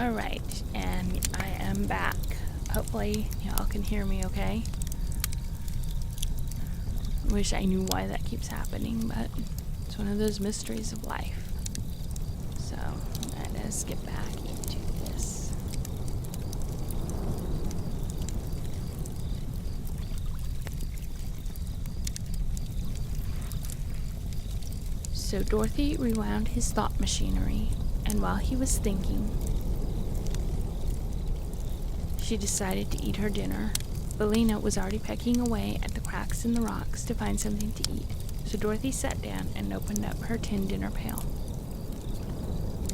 Alright, and I am back. Hopefully y'all can hear me okay. Wish I knew why that keeps happening, but it's one of those mysteries of life. So, let us get back into this. So Dorothy rewound his thought machinery, and while he was thinking, she decided to eat her dinner. Bellina was already pecking away at the cracks in the rocks to find something to eat, so Dorothy sat down and opened up her tin dinner pail.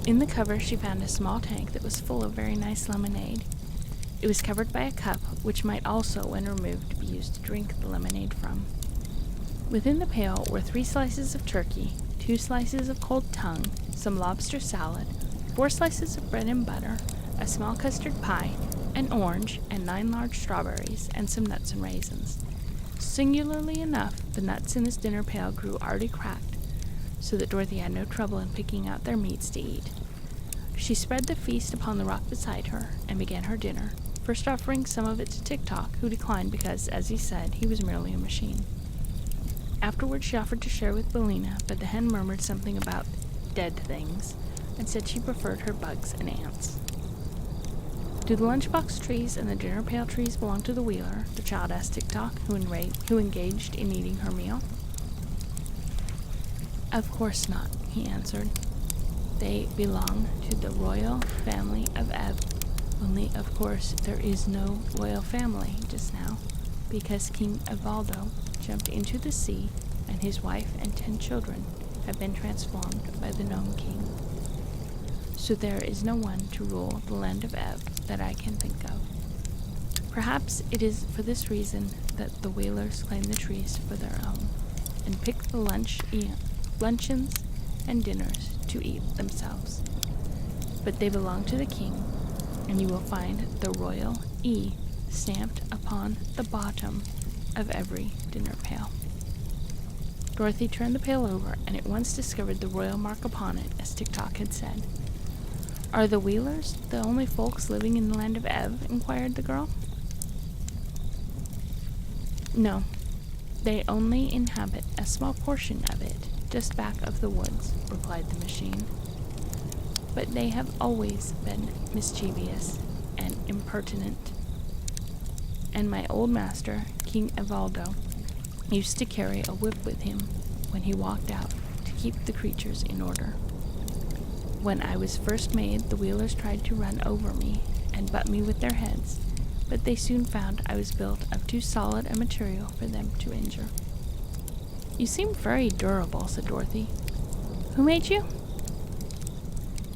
In the cover, she found a small tank that was full of very nice lemonade. It was covered by a cup, which might also, when removed, be used to drink the lemonade from. Within the pail were 3 slices of turkey, 2 slices of cold tongue, some lobster salad, 4 slices of bread and butter, a small custard pie, an orange, and 9 large strawberries, and some nuts and raisins. Singularly enough, the nuts in this dinner pail grew already cracked, so that Dorothy had no trouble in picking out their meats to eat. She spread the feast upon the rock beside her, and began her dinner, first offering some of it to Tick-Tock, who declined because, as he said, he was merely a machine. Afterwards she offered to share with Bellina, but the hen murmured something about dead things, and said she preferred her bugs and ants. "Do the lunchbox trees and the dinner pail trees belong to the Wheeler?" the child asked Tick-Tock, who engaged in eating her meal. "Of course not," he answered. "They belong to the royal family of Ev. Only, of course, there is no royal family just now, because King Evaldo jumped into the sea, and his wife and 10 children have been transformed by the Gnome King. So there is no one to rule the land of Ev that I can think of. Perhaps it is for this reason that the Whalers claim the trees for their own, and pick the luncheons and dinners to eat themselves. But they belong to the king, and you will find the royal E stamped upon the bottom of every dinner pail." Dorothy turned the pail over and at once discovered the royal mark upon it, as Tick-Tock had said. "Are the Wheelers the only folks living in the land of Ev?" inquired the girl. "No, they only inhabit a small portion of it, just back of the woods," replied the machine. "But they have always been mischievous and impertinent, and my old master, King Evaldo, used to carry a whip with him when he walked out to keep the creatures in order. When I was first made, the Wheelers tried to run over me and butt me with their heads, but they soon found I was built of too solid a material for them to injure." "You seem very durable," said Dorothy. "Who made you?"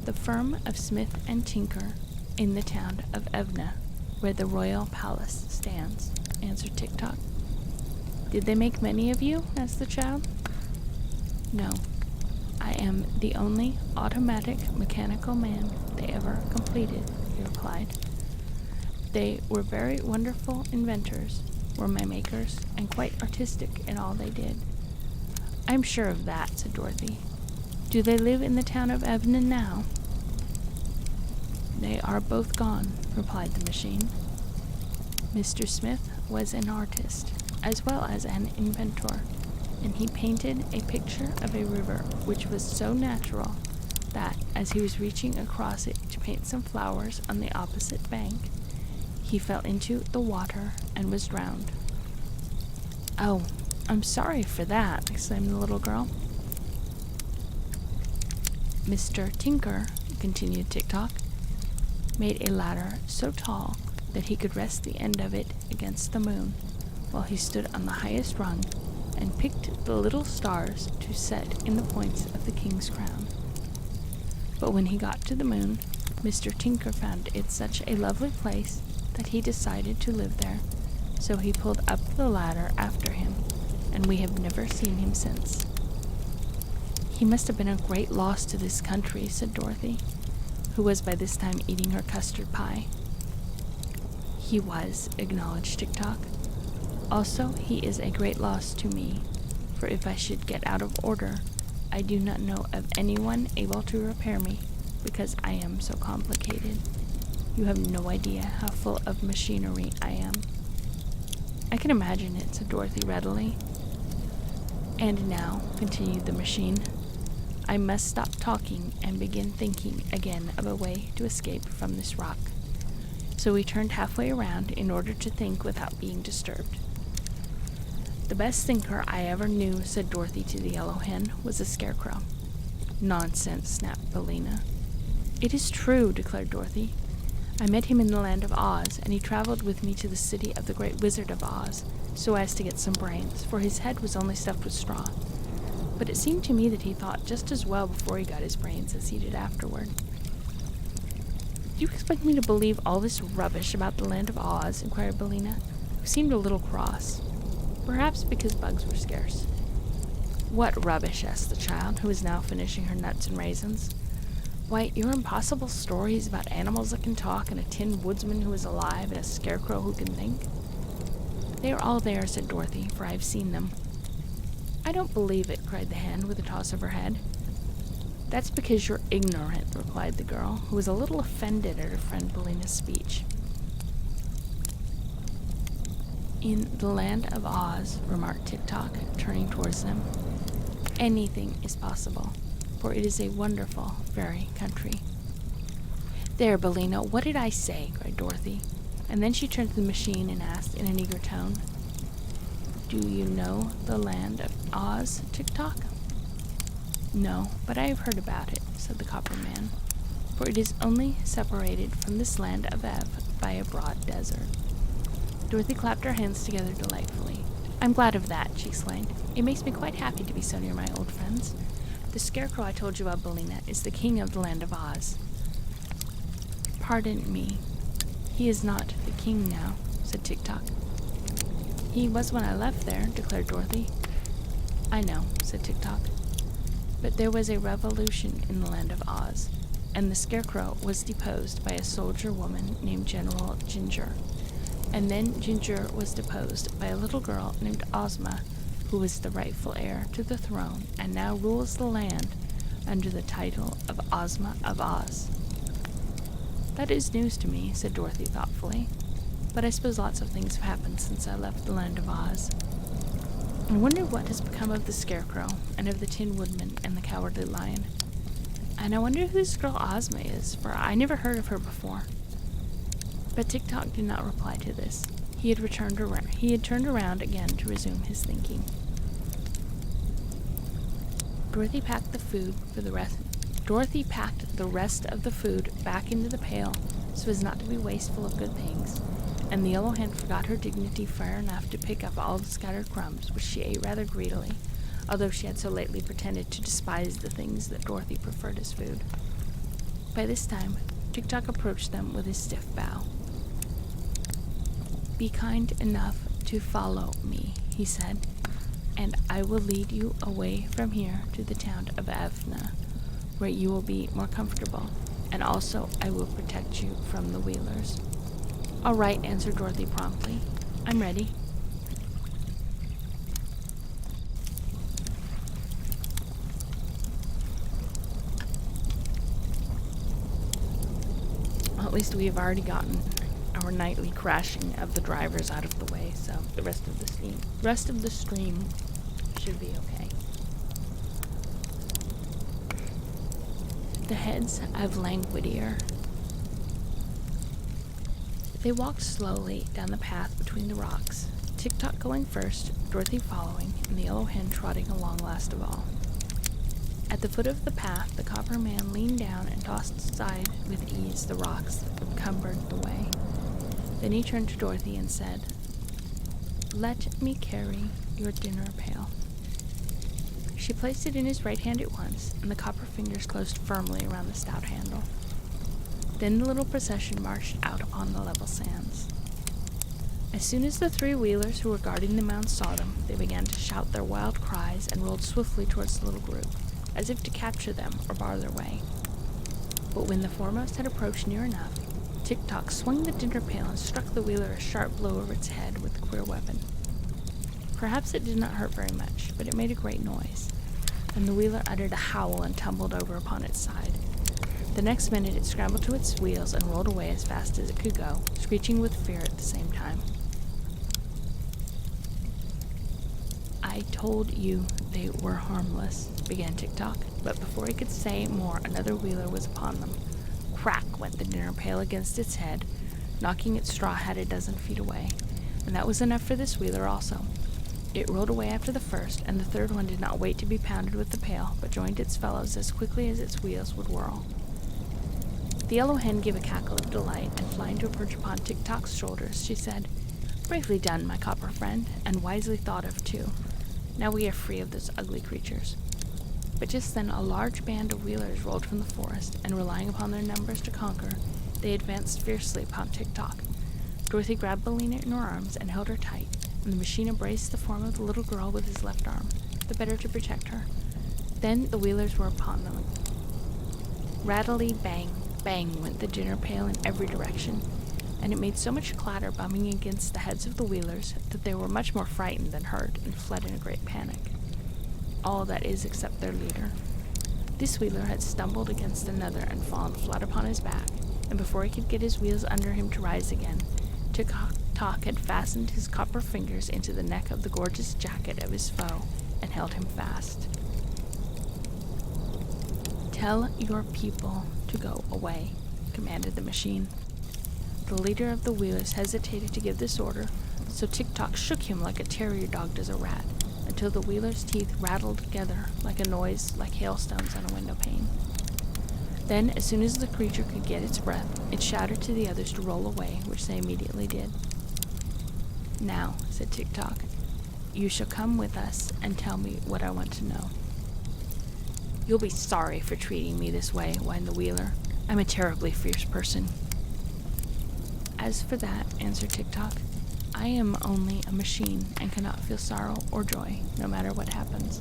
"The firm of Smith and Tinker in the town of Evna, where the royal palace stands," answered Tick-Tock. "Did they make many of you?" asked the child. "No. I am the only automatic mechanical man they ever completed," he replied. "They were very wonderful inventors, were my makers, and quite artistic in all they did." "I'm sure of that," said Dorothy. "Do they live in the town of Evna now?" "They are both gone," replied the machine. "Mr. Smith was an artist, as well as an inventor, and he painted a picture of a river which was so natural that, as he was reaching across it to paint some flowers on the opposite bank, he fell into the water and was drowned." "Oh, I'm sorry for that," exclaimed the little girl. "Mr. Tinker," continued Tick-Tock, "made a ladder so tall that he could rest the end of it against the moon, while he stood on the highest rung and picked the little stars to set in the points of the king's crown. But when he got to the moon, Mr. Tinker found it such a lovely place that he decided to live there, so he pulled up the ladder after him, and we have never seen him since." "He must have been a great loss to this country," said Dorothy, who was by this time eating her custard pie. "He was," acknowledged Tick-Tock. "Also, he is a great loss to me, for if I should get out of order, I do not know of anyone able to repair me, because I am so complicated. You have no idea how full of machinery I am." "I can imagine it," said Dorothy readily. "And now," continued the machine, "I must stop talking and begin thinking again of a way to escape from this rock." So we turned halfway around in order to think without being disturbed. "The best thinker I ever knew," said Dorothy to the yellow hen, "was a scarecrow." "Nonsense," snapped Billina. "It is true," declared Dorothy. "I met him in the land of Oz, and he traveled with me to the city of the great Wizard of Oz, so as to get some brains, for his head was only stuffed with straw. But it seemed to me that he thought just as well before he got his brains as he did afterward." "Do you expect me to believe all this rubbish about the land of Oz?" inquired Billina, who seemed a little cross, perhaps because bugs were scarce. "What rubbish?" asked the child, who was now finishing her nuts and raisins. "Why, your impossible stories about animals that can talk, and a tin woodsman who is alive, and a scarecrow who can think." "They are all there," said Dorothy, "for I have seen them." "I don't believe it," cried the hen, with a toss of her head. "That's because you're ignorant," replied the girl, who was a little offended at her friend Billina's speech. "In the land of Oz," remarked Tik-Tok, turning towards them, "anything is possible, for it is a wonderful fairy country." "There, Billina, what did I say?" cried Dorothy. And then she turned to the machine and asked in an eager tone, "Do you know the land of Oz, Tik-Tok?" "No, but I have heard about it," said the Copper Man, "for it is only separated from this land of Ev by a broad desert." Dorothy clapped her hands together delightfully. "I'm glad of that," she exclaimed. "It makes me quite happy to be so near my old friends. The scarecrow I told you of, Billina, is the king of the land of Oz." "Pardon me, he is not the king now," said Tik-Tok. "He was when I left there," declared Dorothy. "I know," said Tik-Tok. "But there was a revolution in the land of Oz, and the scarecrow was deposed by a soldier woman named General Ginger. And then Ginger was deposed by a little girl named Ozma, who was the rightful heir to the throne and now rules the land under the title of Ozma of Oz." "That is news to me," said Dorothy thoughtfully. "But I suppose lots of things have happened since I left the land of Oz. I wonder what has become of the scarecrow, and of the Tin Woodman and the Cowardly Lion. And I wonder who this girl Ozma is, for I never heard of her before." But Tik-Tok did not reply to this. He had turned around again to resume his thinking. Dorothy packed the rest of the food back into the pail so as not to be wasteful of good things, and the yellow hen forgot her dignity far enough to pick up all the scattered crumbs, which she ate rather greedily, although she had so lately pretended to despise the things that Dorothy preferred as food. By this time, Tik-Tok approached them with his stiff bow. "Be kind enough to follow me," he said, "and I will lead you away from here to the town of Evna, where you will be more comfortable, and also I will protect you from the Wheelers." "All right," answered Dorothy promptly. "I'm ready." Well, at least we've already gotten our nightly crashing of the drivers out of the way, so the rest of the stream should be okay. The heads of Langwidere. They walked slowly down the path between the rocks, Tik-Tok going first, Dorothy following, and the yellow hen trotting along last of all. At the foot of the path, the Copper Man leaned down and tossed aside with ease the rocks that encumbered the way. Then he turned to Dorothy and said, "Let me carry your dinner pail." She placed it in his right hand at once, and the copper fingers closed firmly around the stout handle. Then the little procession marched out upon the level sands. As soon as the three Wheelers who were guarding the mound saw them, they began to shout their wild cries and rolled swiftly towards the little group, as if to capture them or bar their way. But when the foremost had approached near enough, Tik-Tok swung the dinner pail and struck the Wheeler a sharp blow over its head with the queer weapon. Perhaps it did not hurt very much, but it made a great noise, and the Wheeler uttered a howl and tumbled over upon its side. The next minute it scrambled to its wheels and rolled away as fast as it could go, screeching with fear at the same time. "I told you they were harmless," began Tick-Tock, but before he could say more, another wheeler was upon them. Crack went the dinner pail against its head, knocking its straw hat a dozen feet away, and that was enough for this wheeler also. It rolled away after the first, and the third one did not wait to be pounded with the pail, but joined its fellows as quickly as its wheels would whirl. The yellow hen gave a cackle of delight, and flying to perch upon Tick-Tock's shoulders, she said, "Bravely done, my copper friend, and wisely thought of, too. Now we are free of those ugly creatures." But just then a large band of wheelers rolled from the forest, and relying upon their numbers to conquer, they advanced fiercely upon Tick-Tock. Dorothy grabbed Billina in her arms and held her tight, and the machine embraced the form of the little girl with his left arm, the better to protect her. Then the wheelers were upon them. Rattly bang, bang went the dinner pail in every direction, and it made so much clatter bumping against the heads of the wheelers that they were much more frightened than hurt and fled in a great panic. All, that is, except their leader. This wheeler had stumbled against another and fallen flat upon his back, and before he could get his wheels under him to rise again, Tick-Tock had fastened his copper fingers into the neck of the gorgeous jacket of his foe and held him fast. "Tell your people to go away," commanded the machine. The leader of the wheelers hesitated to give this order, so Tick-Tock shook him like a terrier dog does a rat, until the wheeler's teeth rattled together like a noise like hailstones on a window pane. Then, as soon as the creature could get its breath, it shouted to the others to roll away, which they immediately did. "Now," said Tick-Tock, "you shall come with us and tell me what I want to know." "You'll be sorry for treating me this way," whined the wheeler. "I'm a terribly fierce person." "As for that," answered Tick-Tock, "I am only a machine and cannot feel sorrow or joy, no matter what happens.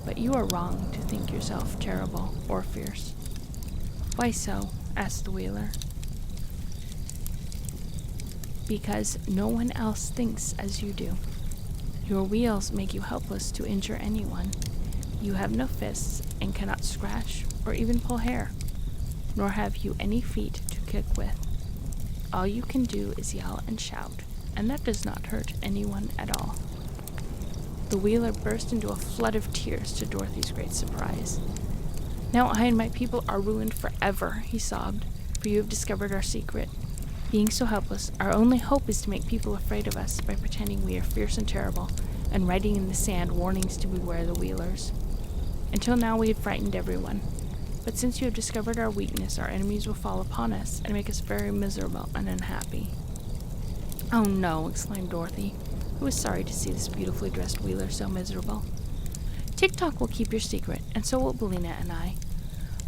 But you are wrong to think yourself terrible or fierce." "Why so?" asked the wheeler. "Because no one else thinks as you do. Your wheels make you helpless to injure anyone. You have no fists and cannot scratch or even pull hair, nor have you any feet to kick with. All you can do is yell and shout, and that does not hurt anyone at all." The wheeler burst into a flood of tears, to Dorothy's great surprise. "Now I and my people are ruined forever," he sobbed, "for you have discovered our secret. Being so helpless, our only hope is to make people afraid of us by pretending we are fierce and terrible, and writing in the sand warnings to beware the wheelers. Until now we had frightened everyone, but since you have discovered our weakness, our enemies will fall upon us and make us very miserable and unhappy." "Oh no," exclaimed Dorothy, who was sorry to see this beautifully dressed wheeler so miserable. "Tick-Tock will keep your secret, and so will Billina and I.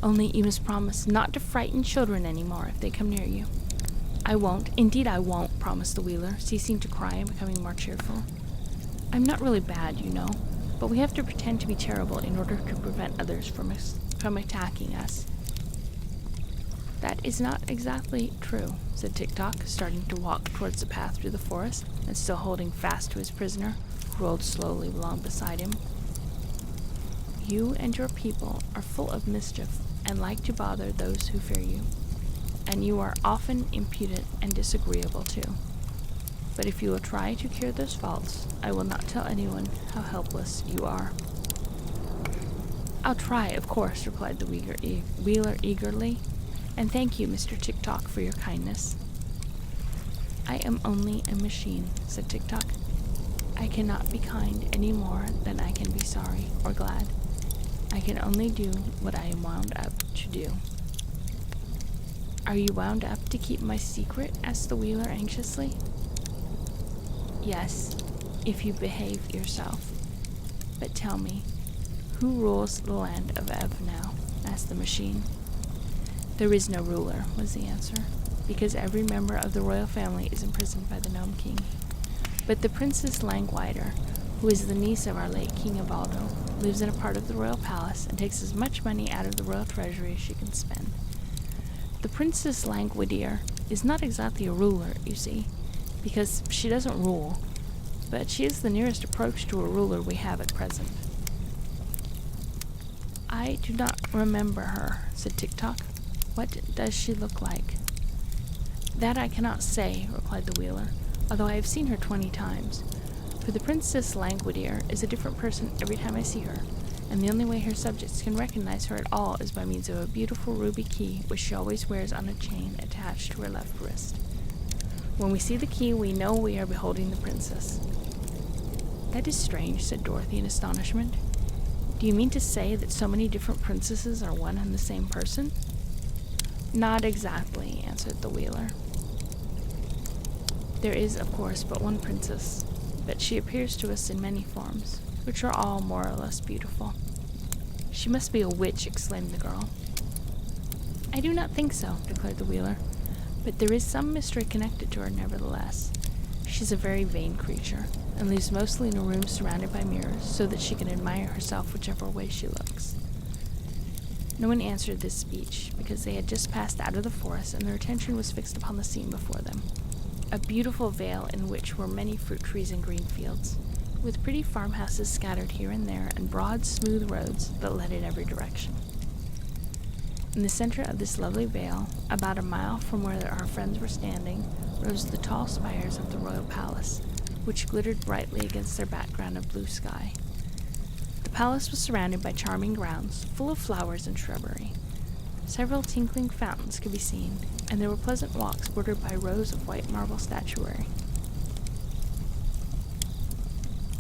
Only you must promise not to frighten children any more if they come near you." "I won't, indeed I won't," promised the wheeler, ceasing to cry and becoming more cheerful. "I'm not really bad, you know, but we have to pretend to be terrible in order to prevent others from attacking us." "That is not exactly true," said Tick-Tock, starting to walk towards the path through the forest, and still holding fast to his prisoner, who rolled slowly along beside him. "You and your people are full of mischief and like to bother those who fear you, and you are often impudent and disagreeable too. But if you will try to cure those faults, I will not tell anyone how helpless you are." "I'll try, of course," replied the wheeler eagerly, "and thank you, Mr. Tick-Tock, for your kindness." "I am only a machine," said Tick-Tock. "I cannot be kind any more than I can be sorry or glad. I can only do what I am wound up to do." "Are you wound up to keep my secret?" asked the wheeler anxiously. "Yes, if you behave yourself. But tell me, who rules the land of Ev now?" asked the machine. "There is no ruler," was the answer, "because every member of the royal family is imprisoned by the Gnome King. But the Princess Langwider, who is the niece of our late King Ubaldo, lives in a part of the royal palace and takes as much money out of the royal treasury as she can spend. The Princess Langwider is not exactly a ruler, you see, because she doesn't rule, but she is the nearest approach to a ruler we have at present." "I do not remember her," said Tick-Tock. What does she look like? That I cannot say, replied the Wheeler, although I have seen her 20 times. For the Princess Langwidere is a different person every time I see her, and the only way her subjects can recognize her at all is by means of a beautiful ruby key which she always wears on a chain attached to her left wrist. When we see the key, we know we are beholding the princess. That is strange, said Dorothy in astonishment. Do you mean to say that so many different princesses are one and the same person? Not exactly, answered the Wheeler. There is, of course, but one princess, but she appears to us in many forms, which are all more or less beautiful. She must be a witch, exclaimed the girl. I do not think so, declared the Wheeler, but there is some mystery connected to her nevertheless. She is a very vain creature, and lives mostly in a room surrounded by mirrors, so that she can admire herself whichever way she looks. No one answered this speech, because they had just passed out of the forest, and their attention was fixed upon the scene before them, a beautiful vale in which were many fruit trees and green fields, with pretty farmhouses scattered here and there, and broad, smooth roads that led in every direction. In the center of this lovely vale, about a mile from where our friends were standing, rose the tall spires of the royal palace, which glittered brightly against their background of blue sky. The palace was surrounded by charming grounds, full of flowers and shrubbery. Several tinkling fountains could be seen, and there were pleasant walks bordered by rows of white marble statuary.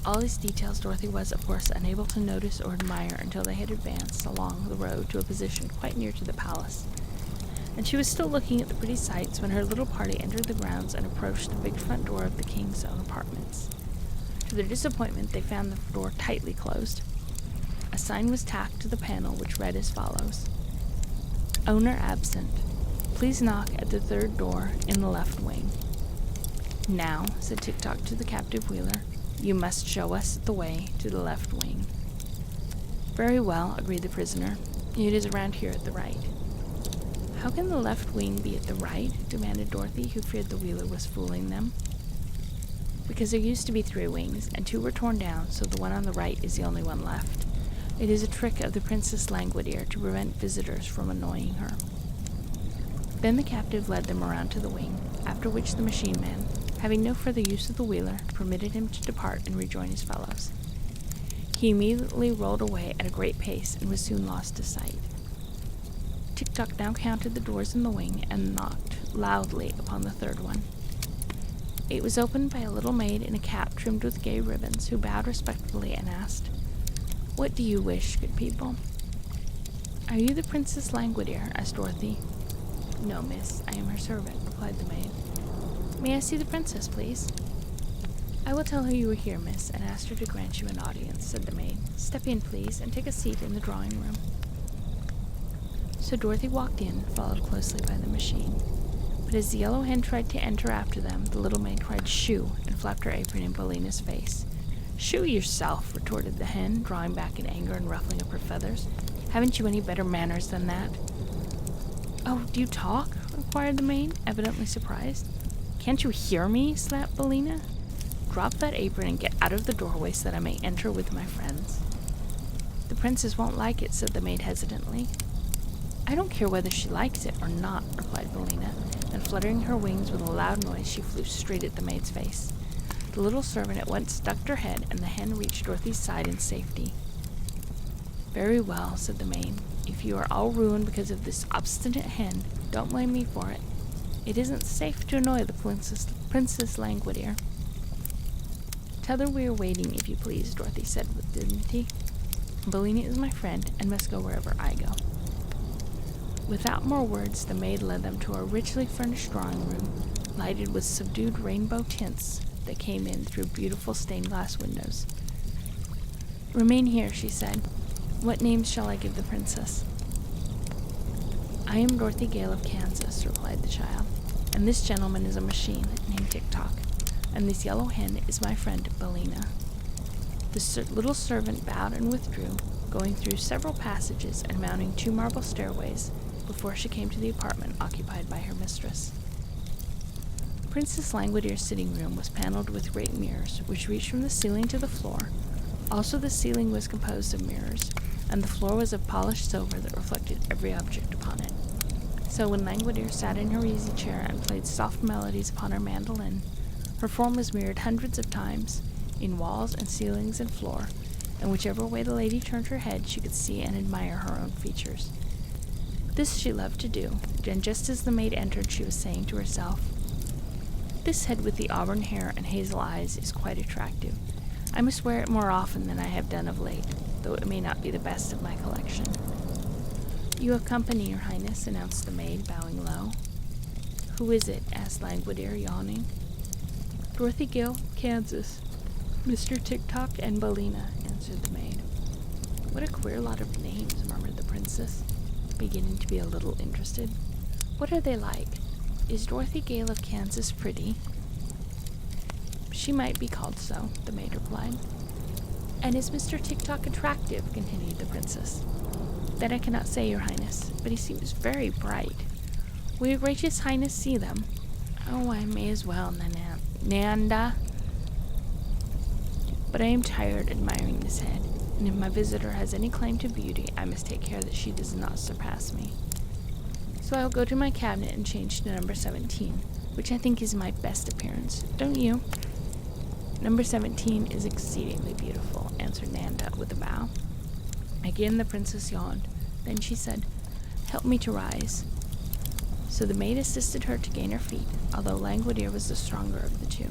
All these details Dorothy was, of course, unable to notice or admire until they had advanced along the road to a position quite near to the palace, and she was still looking at the pretty sights when her little party entered the grounds and approached the big front door of the king's own apartments. To their disappointment, they found the door tightly closed. A sign was tacked to the panel which read as follows: Owner absent. Please knock at the third door in the left wing. Now, said Tick-Tock to the captive Wheeler, you must show us the way to the left wing. Very well, agreed the prisoner. It is around here at the right. How can the left wing be at the right? Demanded Dorothy, who feared the Wheeler was fooling them. Because there used to be 3 wings, and 2 were torn down, so the one on the right is the only one left. It is a trick of the Princess Langwidere to prevent visitors from annoying her. Then the captive led them around to the wing, after which the machine man, having no further use of the Wheeler, permitted him to depart and rejoin his fellows. He immediately rolled away at a great pace and was soon lost to sight. Tick-Tock now counted the doors in the wing and knocked loudly upon the third one. It was opened by a little maid in a cap trimmed with gay ribbons, who bowed respectfully and asked, What do you wish, good people? Are you the Princess Langwidere? Asked Dorothy. No, miss, I am her servant, replied the maid. May I see the princess, please? I will tell her you were here, miss, and ask her to grant you an audience, said the maid. Step in, please, and take a seat in the drawing room. So Dorothy walked in, followed closely by the machine. But as the yellow hen tried to enter after them, the little maid cried, Shoo, and flapped her apron in Billina's face. Shoo yourself, retorted the hen, drawing back in anger and ruffling up her feathers. Haven't you any better manners than that? Oh, do you talk? Inquired the maid, evidently surprised. Can't you hear me? Slapped Billina. Drop that apron and get out of the doorway so that I may enter with my friends. The princess won't like it, said the maid hesitantly. I don't care whether she likes it or not, replied Billina, and fluttering her wings with a loud noise, she flew straight at the maid's face. The little servant at once ducked her head, and the hen reached Dorothy's side in safety. Very well, said the maid. If you are all ruined because of this obstinate hen, don't blame me for it. It isn't safe to annoy the Princess Langwidere. Tell her we are waiting, if you please, Dorothy said with dignity. Billina is my friend, and must go wherever I go. Without more words, the maid led them to a richly furnished drawing room, lighted with subdued rainbow tints that came in through beautiful stained-glass windows. Remain here, she said. What names shall I give the princess? I am Dorothy Gale of Kansas, replied the child, and this gentleman is a machine named Tick-Tock, and this yellow hen is my friend Billina. The little servant bowed and withdrew, going through several passages and mounting 2 marble stairways before she came to the apartment occupied by her mistress. Princess Langwidere's sitting room was paneled with great mirrors, which reached from the ceiling to the floor. Also the ceiling was composed of mirrors, and the floor was of polished silver that reflected every object upon it. So when Langwidere sat in her easy chair and played soft melodies upon her mandolin, her form was mirrored hundreds of times in walls and ceilings and floor, and whichever way the lady turned her head, she could see and admire her own features. This she loved to do, and just as the maid entered, she was saying to herself, "This head with the auburn hair and hazel eyes is quite attractive. I must wear it more often than I have done of late, though it may not be the best of my collection." "You have company, Your Highness," announced the maid, bowing low. "Who is it?" asked Langwidere, yawning. "Dorothy Gale, Kansas, Mr. Tick-Tock, and Bellina," answered the maid. "What a queer lot of names," murmured the princess, beginning to be a little interested. "What are they like? Is Dorothy Gale of Kansas pretty?" "She might be called so," the maid replied. "And is Mr. Tick-Tock attractive?" continued the princess. "That I cannot say, Your Highness, but he seems very bright. Will Your Gracious Highness see them?" "Oh, I may as well, Nanda. But I am tired admiring this head, and if my visitor has any claim to beauty, I must take care that she does not surpass me. So I will go to my cabinet and change to number 17, which I think is my best appearance. Don't you?" "Number 17 is exceedingly beautiful," answered Nanda with a bow. Again the princess yawned. Then she said, "Help me to rise." So the maid assisted her to gain her feet, although Langwidere was the stronger of the two.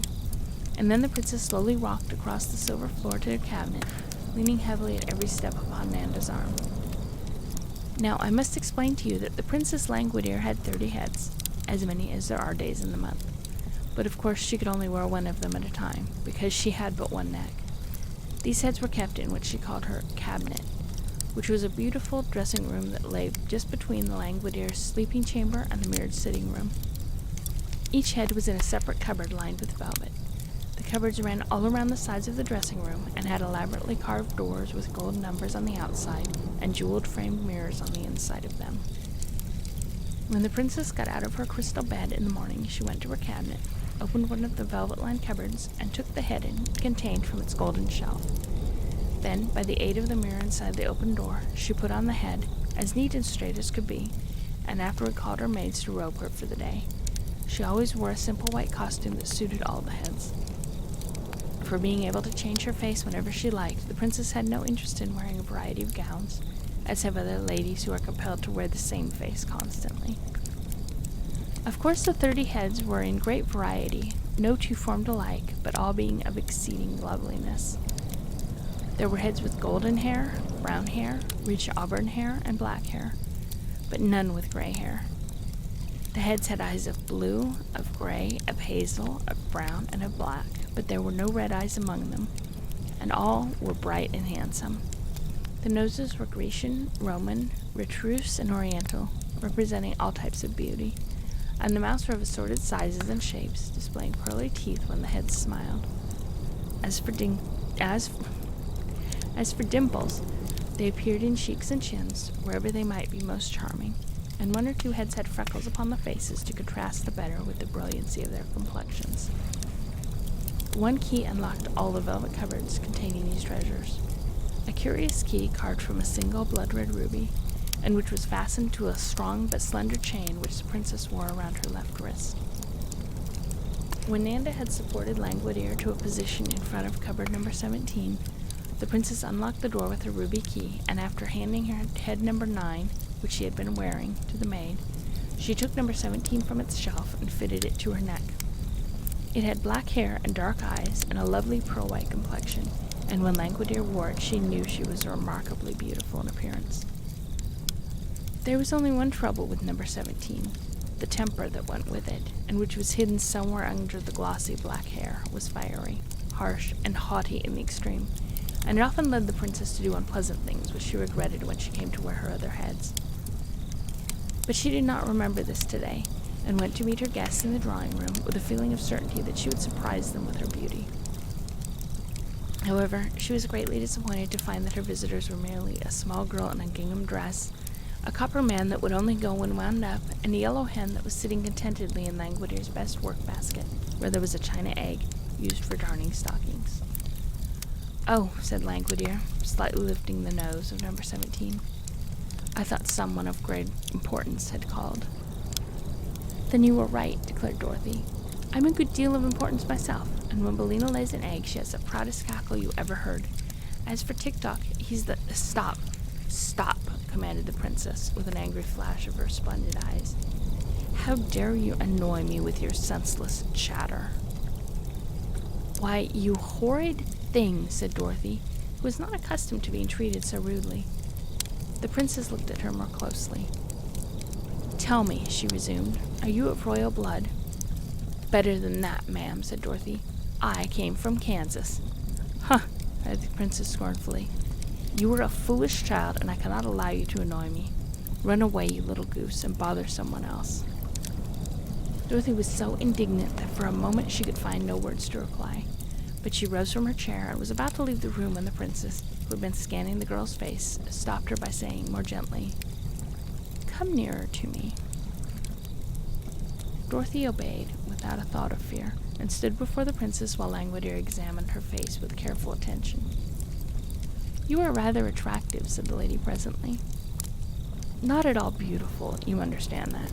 And then the princess slowly walked across the silver floor to her cabinet, leaning heavily at every step upon Nanda's arm. Now I must explain to you that the Princess Langwidere had 30 heads, as many as there are days in the month. But of course she could only wear one of them at a time, because she had but one neck. These heads were kept in what she called her cabinet, which was a beautiful dressing room that lay just between the Langwidere's sleeping chamber and the mirrored sitting room. Each head was in a separate cupboard lined with velvet. The cupboards ran all around the sides of the dressing room and had elaborately carved doors with gold numbers on the outside and jeweled framed mirrors on the inside of them. When the princess got out of her crystal bed in the morning, she went to her cabinet, opened one of the velvet-lined cupboards, and took the head it contained from its golden shelf. Then, by the aid of the mirror inside the open door, she put on the head, as neat and straight as could be, and afterward called her maids to robe her for the day. She always wore a simple white costume that suited all the heads. For being able to change her face whenever she liked, the princess had no interest in wearing a variety of gowns, as have other ladies who are compelled to wear the same face constantly. Of course the 30 heads were in great variety, no two formed alike, but all being of exceeding loveliness. There were heads with golden hair, brown hair, rich auburn hair, and black hair, but none with gray hair. The heads had eyes of blue, of gray, of hazel, of brown, and of black, but there were no red eyes among them, and all were bright and handsome. The noses were Grecian, Roman, Etruscan, and Oriental, representing all types of beauty, and the mouths were of assorted sizes and shapes, displaying pearly teeth when the heads smiled. As for dimples, they appeared in cheeks and chins, wherever they might be most charming, and one or two heads had freckles upon the faces to contrast the better with the brilliancy of their complexions. One key unlocked all the velvet cupboards containing these treasures. A curious key carved from a single blood-red ruby, and which was fastened to a strong but slender chain which the princess wore around her left wrist. When Nanda had supported Langwidere to a position in front of cupboard number 17, the princess unlocked the door with her ruby key, and after handing her head number 9, which she had been wearing, to the maid, she took number 17 from its shelf and fitted it to her neck. It had black hair and dark eyes and a lovely pearl-white complexion, and when Langwidere wore it, she knew she was remarkably beautiful in appearance. There was only one trouble with number 17. The temper that went with it, and which was hidden somewhere under the glossy black hair, was fiery, harsh, and haughty in the extreme, and it often led the princess to do unpleasant things which she regretted when she came to wear her other heads. But she did not remember this today, and went to meet her guests in the drawing room with a feeling of certainty that she would surprise them with her beauty. However, she was greatly disappointed to find that her visitors were merely a small girl in a gingham dress, a copper man that would only go when wound up, and a yellow hen that was sitting contentedly in Langwidere's best work basket, where there was a china egg, used for darning stockings. "Oh," said Langwidere, slightly lifting the nose of number 17. "I thought someone of great importance had called." Then you were right, declared Dorothy. I'm a good deal of importance myself, and when Billina lays an egg, she has the proudest cackle you ever heard. As for Tick-Tock, he's the— Stop! Stop! Commanded the princess, with an angry flash of her splendid eyes. How dare you annoy me with your senseless chatter? Why, you horrid thing, said Dorothy, who was not accustomed to being treated so rudely. The princess looked at her more closely. Tell me, she resumed, are you of royal blood? Better than that, ma'am, said Dorothy. I came from Kansas. Huh, cried the princess scornfully. You are a foolish child, and I cannot allow you to annoy me. Run away, you little goose, and bother someone else. Dorothy was so indignant that for a moment she could find no words to reply. But she rose from her chair and was about to leave the room when the princess, who had been scanning the girl's face, stopped her by saying more gently, Come nearer to me. Dorothy obeyed, without a thought of fear, and stood before the princess while Langwidere examined her face with careful attention. You are rather attractive, said the lady presently. Not at all beautiful, you understand that,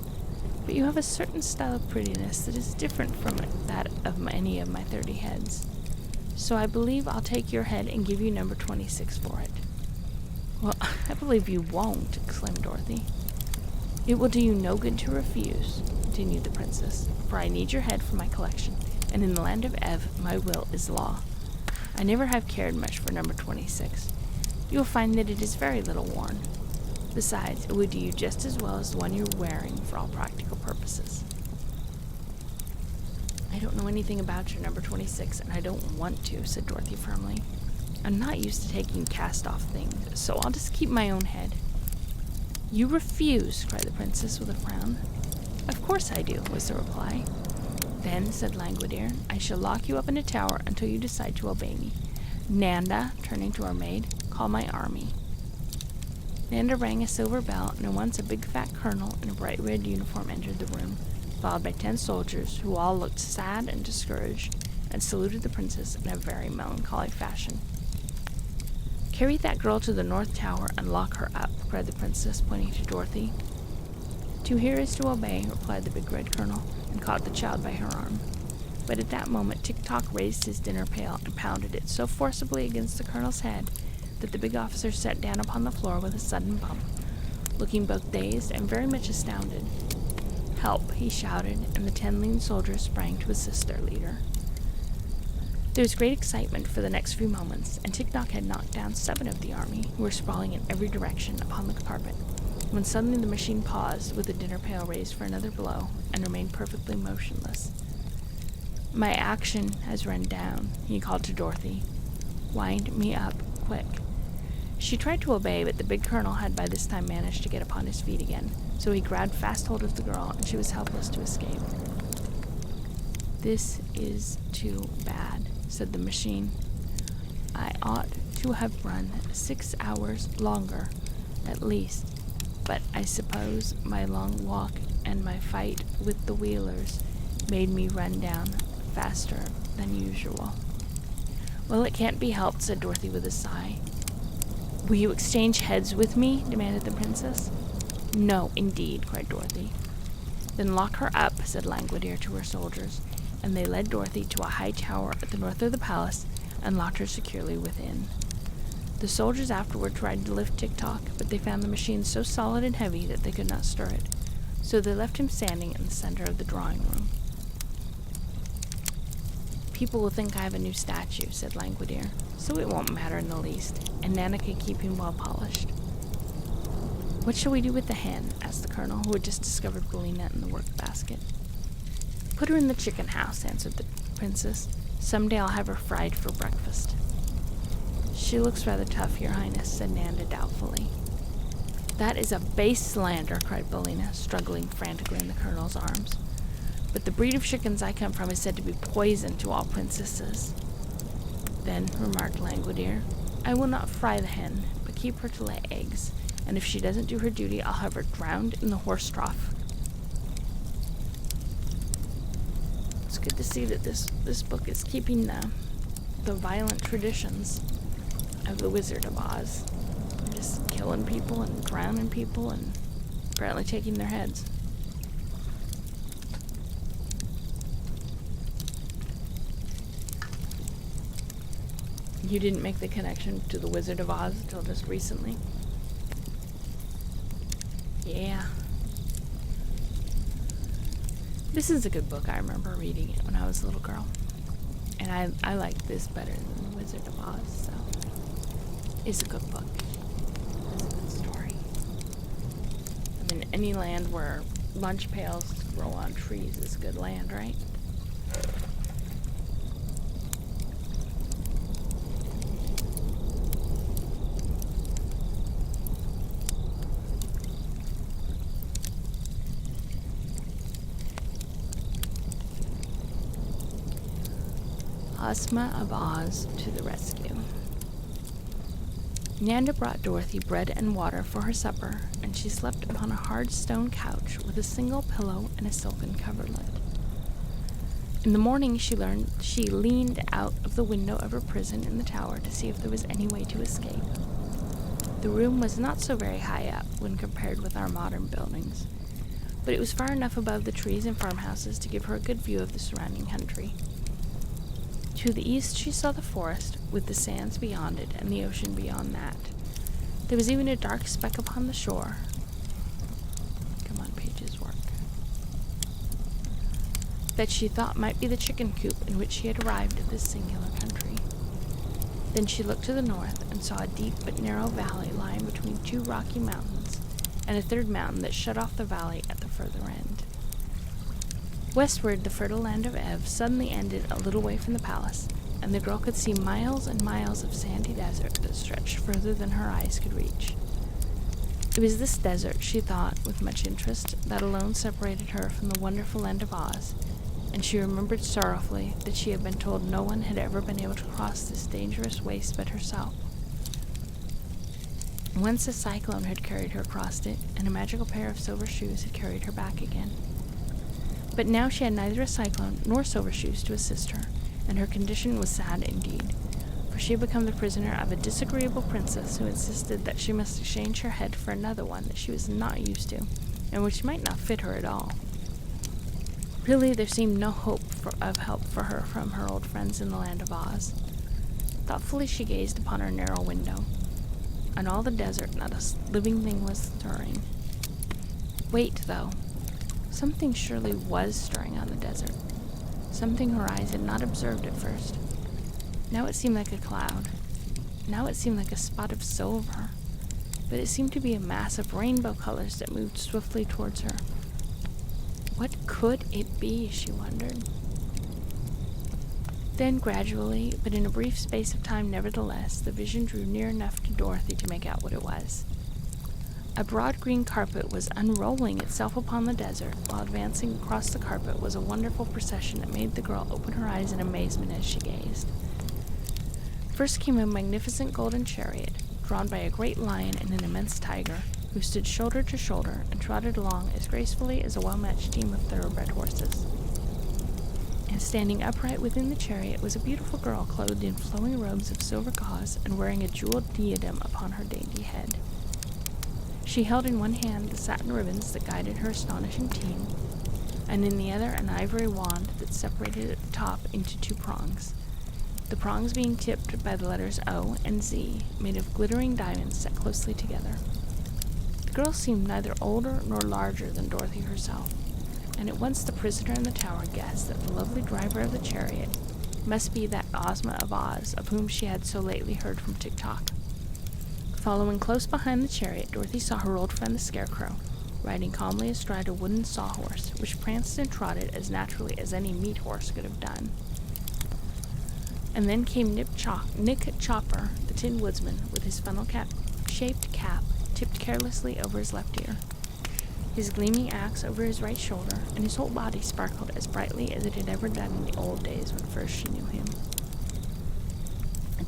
but you have a certain style of prettiness that is different from that of any of my 30 heads. So I believe I'll take your head and give you number 26 for it. Well, I believe you won't, exclaimed Dorothy. It will do you no good to refuse, continued the princess, for I need your head for my collection, and in the land of Ev, my will is law. I never have cared much for number 26. You will find that it is very little worn. Besides, it would do you just as well as the one you're wearing for all practical purposes. I don't know anything about your number 26, and I don't want to, said Dorothy firmly. I'm not used to taking cast-off things, so I'll just keep my own head. You refuse, cried the princess with a frown. Of course I do, was the reply. Then, said Langwidere, I shall lock you up in a tower until you decide to obey me. Nanda, turning to her maid, call my army. Nanda rang a silver bell, and at once a big fat colonel in a bright red uniform entered the room, followed by 10 soldiers, who all looked sad and discouraged, and saluted the princess in a very melancholy fashion. Carry that girl to the north tower and lock her up, cried the princess, pointing to Dorothy. To hear is to obey, replied the big red colonel, and caught the child by her arm. But at that moment Tick-Tock raised his dinner pail and pounded it so forcibly against the colonel's head that the big officer sat down upon the floor with a sudden bump, looking both dazed and very much astounded. Help, he shouted, and the 10 lean soldiers sprang to assist their leader. There was great excitement for the next few moments, and Tick-Tock had knocked down 7 of the army, who were sprawling in every direction upon the carpet, when suddenly the machine paused with the dinner pail raised for another blow and remained perfectly motionless. My action has run down, he called to Dorothy. Wind me up, quick. She tried to obey, but the big colonel had by this time managed to get upon his feet again, so he grabbed fast hold of the girl, and she was helpless to escape. This is too bad, said the machine. I ought to have run 6 hours longer, at least, but I suppose my long walk and my fight with the wheelers made me run down faster than usual. Well, it can't be helped, said Dorothy with a sigh. Will you exchange heads with me? Demanded the princess. No, indeed, cried Dorothy. Then lock her up, said Langwidere to her soldiers, and they led Dorothy to a high tower at the north of the palace and locked her securely within. The soldiers afterward tried to lift Tick-Tock, but they found the machine so solid and heavy that they could not stir it, so they left him standing in the center of the drawing room. People will think I have a new statue, said Langwidere, so it won't matter in the least, and Nana can keep him well polished. What shall we do with the hen? Asked the colonel, who had just discovered Billina in the work-basket. Put her in the chicken house, answered the princess. Someday I'll have her fried for breakfast. She looks rather tough, your highness, said Nanda doubtfully. That is a base slander, cried Billina, struggling frantically in the colonel's arms. But the breed of chickens I come from is said to be poison to all princesses. Then, remarked Langwidere, I will not fry the hen, but keep her to lay eggs, and if she doesn't do her duty, I'll have her drowned in the horse trough. It's good to see that this book is keeping the violent traditions of the Wizard of Oz. Just killing people and drowning people and apparently taking their heads. You didn't make the connection to The Wizard of Oz until just recently? Yeah. This is a good book. I remember reading it when I was a little girl. And I liked this better than The Wizard of Oz, so it's a good book. It's a good story. I mean, any land where lunch pails grow on trees is good land, right? Ozma of Oz to the rescue. Nanda brought Dorothy bread and water for her supper, and she slept upon a hard stone couch with a single pillow and a silken coverlet. In the morning she leaned out of the window of her prison in the tower to see if there was any way to escape. The room was not so very high up when compared with our modern buildings, but it was far enough above the trees and farmhouses to give her a good view of the surrounding country. To the east she saw the forest, with the sands beyond it and the ocean beyond that. There was even a dark speck upon the shore. Come on, pages, work. That she thought might be the chicken coop in which she had arrived at this singular country. Then she looked to the north and saw a deep but narrow valley lying between two rocky mountains, and a third mountain that shut off the valley at the further end. Westward, the fertile land of Ev suddenly ended a little way from the palace, and the girl could see miles and miles of sandy desert that stretched further than her eyes could reach. It was this desert, she thought with much interest, that alone separated her from the wonderful land of Oz, and she remembered sorrowfully that she had been told no one had ever been able to cross this dangerous waste but herself. Once a cyclone had carried her across it, and a magical pair of silver shoes had carried her back again. But now she had neither a cyclone nor silver shoes to assist her, and her condition was sad indeed, for she had become the prisoner of a disagreeable princess who insisted that she must exchange her head for another one that she was not used to, and which might not fit her at all. Really, there seemed no hope of help for her from her old friends in the land of Oz. Thoughtfully she gazed upon her narrow window. On all the desert, not a living thing was stirring. Wait, though. Something surely was stirring on the desert. Something her eyes had not observed at first. Now it seemed like a cloud. Now it seemed like a spot of silver. But it seemed to be a mass of rainbow colors that moved swiftly towards her. What could it be, she wondered. Then gradually, but in a brief space of time nevertheless, the vision drew near enough to Dorothy to make out what it was. A broad green carpet was unrolling itself upon the desert, while advancing across the carpet was a wonderful procession that made the girl open her eyes in amazement as she gazed. First came a magnificent golden chariot, drawn by a great lion and an immense tiger, who stood shoulder to shoulder and trotted along as gracefully as a well-matched team of thoroughbred horses. And standing upright within the chariot was a beautiful girl clothed in flowing robes of silver gauze and wearing a jeweled diadem upon her dainty head. She held in one hand the satin ribbons that guided her astonishing team, and in the other an ivory wand that separated at the top into two prongs, the prongs being tipped by the letters O and Z, made of glittering diamonds set closely together. The girl seemed neither older nor larger than Dorothy herself, and at once the prisoner in the tower guessed that the lovely driver of the chariot must be that Ozma of Oz of whom she had so lately heard from Tik-Tok. Following close behind the chariot, Dorothy saw her old friend the Scarecrow, riding calmly astride a wooden sawhorse, which pranced and trotted as naturally as any meat horse could have done. And then came Nick Chopper, the Tin Woodsman, with his funnel-shaped cap tipped carelessly over his left ear, his gleaming axe over his right shoulder, and his whole body sparkled as brightly as it had ever done in the old days when first she knew him.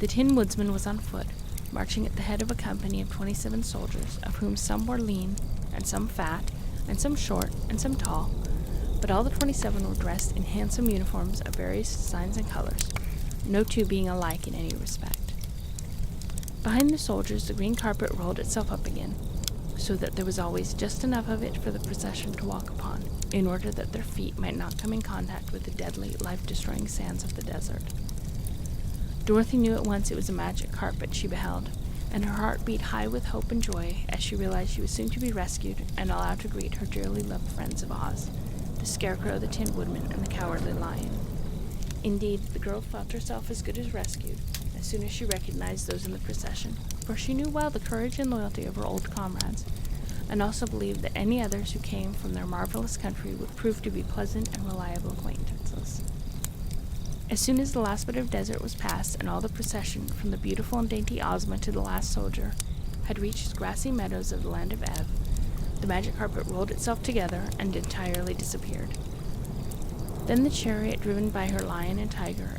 The Tin Woodsman was on foot, marching at the head of a company of 27 soldiers, of whom some were lean, and some fat, and some short, and some tall, but all the 27 were dressed in handsome uniforms of various designs and colors, no two being alike in any respect. Behind the soldiers, the green carpet rolled itself up again, so that there was always just enough of it for the procession to walk upon, in order that their feet might not come in contact with the deadly, life-destroying sands of the desert. Dorothy knew at once it was a magic carpet she beheld, and her heart beat high with hope and joy as she realized she was soon to be rescued and allowed to greet her dearly loved friends of Oz, the Scarecrow, the Tin Woodman, and the Cowardly Lion. Indeed, the girl felt herself as good as rescued as soon as she recognized those in the procession, for she knew well the courage and loyalty of her old comrades, and also believed that any others who came from their marvelous country would prove to be pleasant and reliable acquaintances. As soon as the last bit of desert was passed and all the procession, from the beautiful and dainty Ozma to the last soldier, had reached the grassy meadows of the land of Ev, the magic carpet rolled itself together and entirely disappeared. Then the chariot driven by her lion and tiger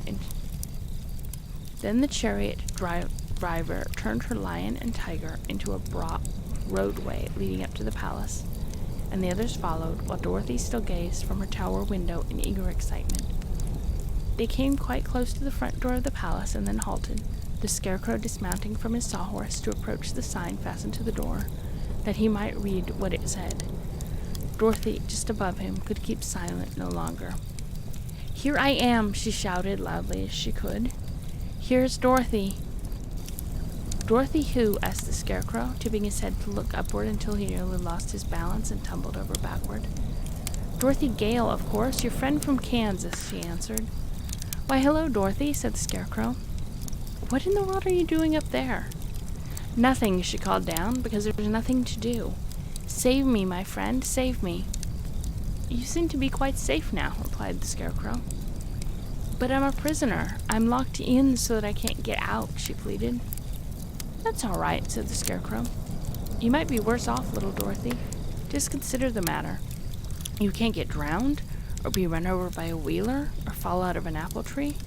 driver turned her lion and tiger into a broad roadway leading up to the palace, and the others followed, while Dorothy still gazed from her tower window in eager excitement. They came quite close to the front door of the palace and then halted, the Scarecrow dismounting from his sawhorse to approach the sign fastened to the door, that he might read what it said. Dorothy, just above him, could keep silent no longer. "Here I am," she shouted loudly as she could. "Here's Dorothy." "Dorothy who?" asked the Scarecrow, tipping his head to look upward until he nearly lost his balance and tumbled over backward. "Dorothy Gale, of course, your friend from Kansas," she answered. "Why, hello, Dorothy," said the Scarecrow. "What in the world are you doing up there?" "Nothing," she called down, "because there's nothing to do. Save me, my friend, save me." "You seem to be quite safe now," replied the Scarecrow. "But I'm a prisoner. I'm locked in so that I can't get out," she pleaded. "That's all right," said the Scarecrow. "You might be worse off, little Dorothy. Just consider the matter. You can't get drowned, or be run over by a wheeler, or fall out of an apple tree.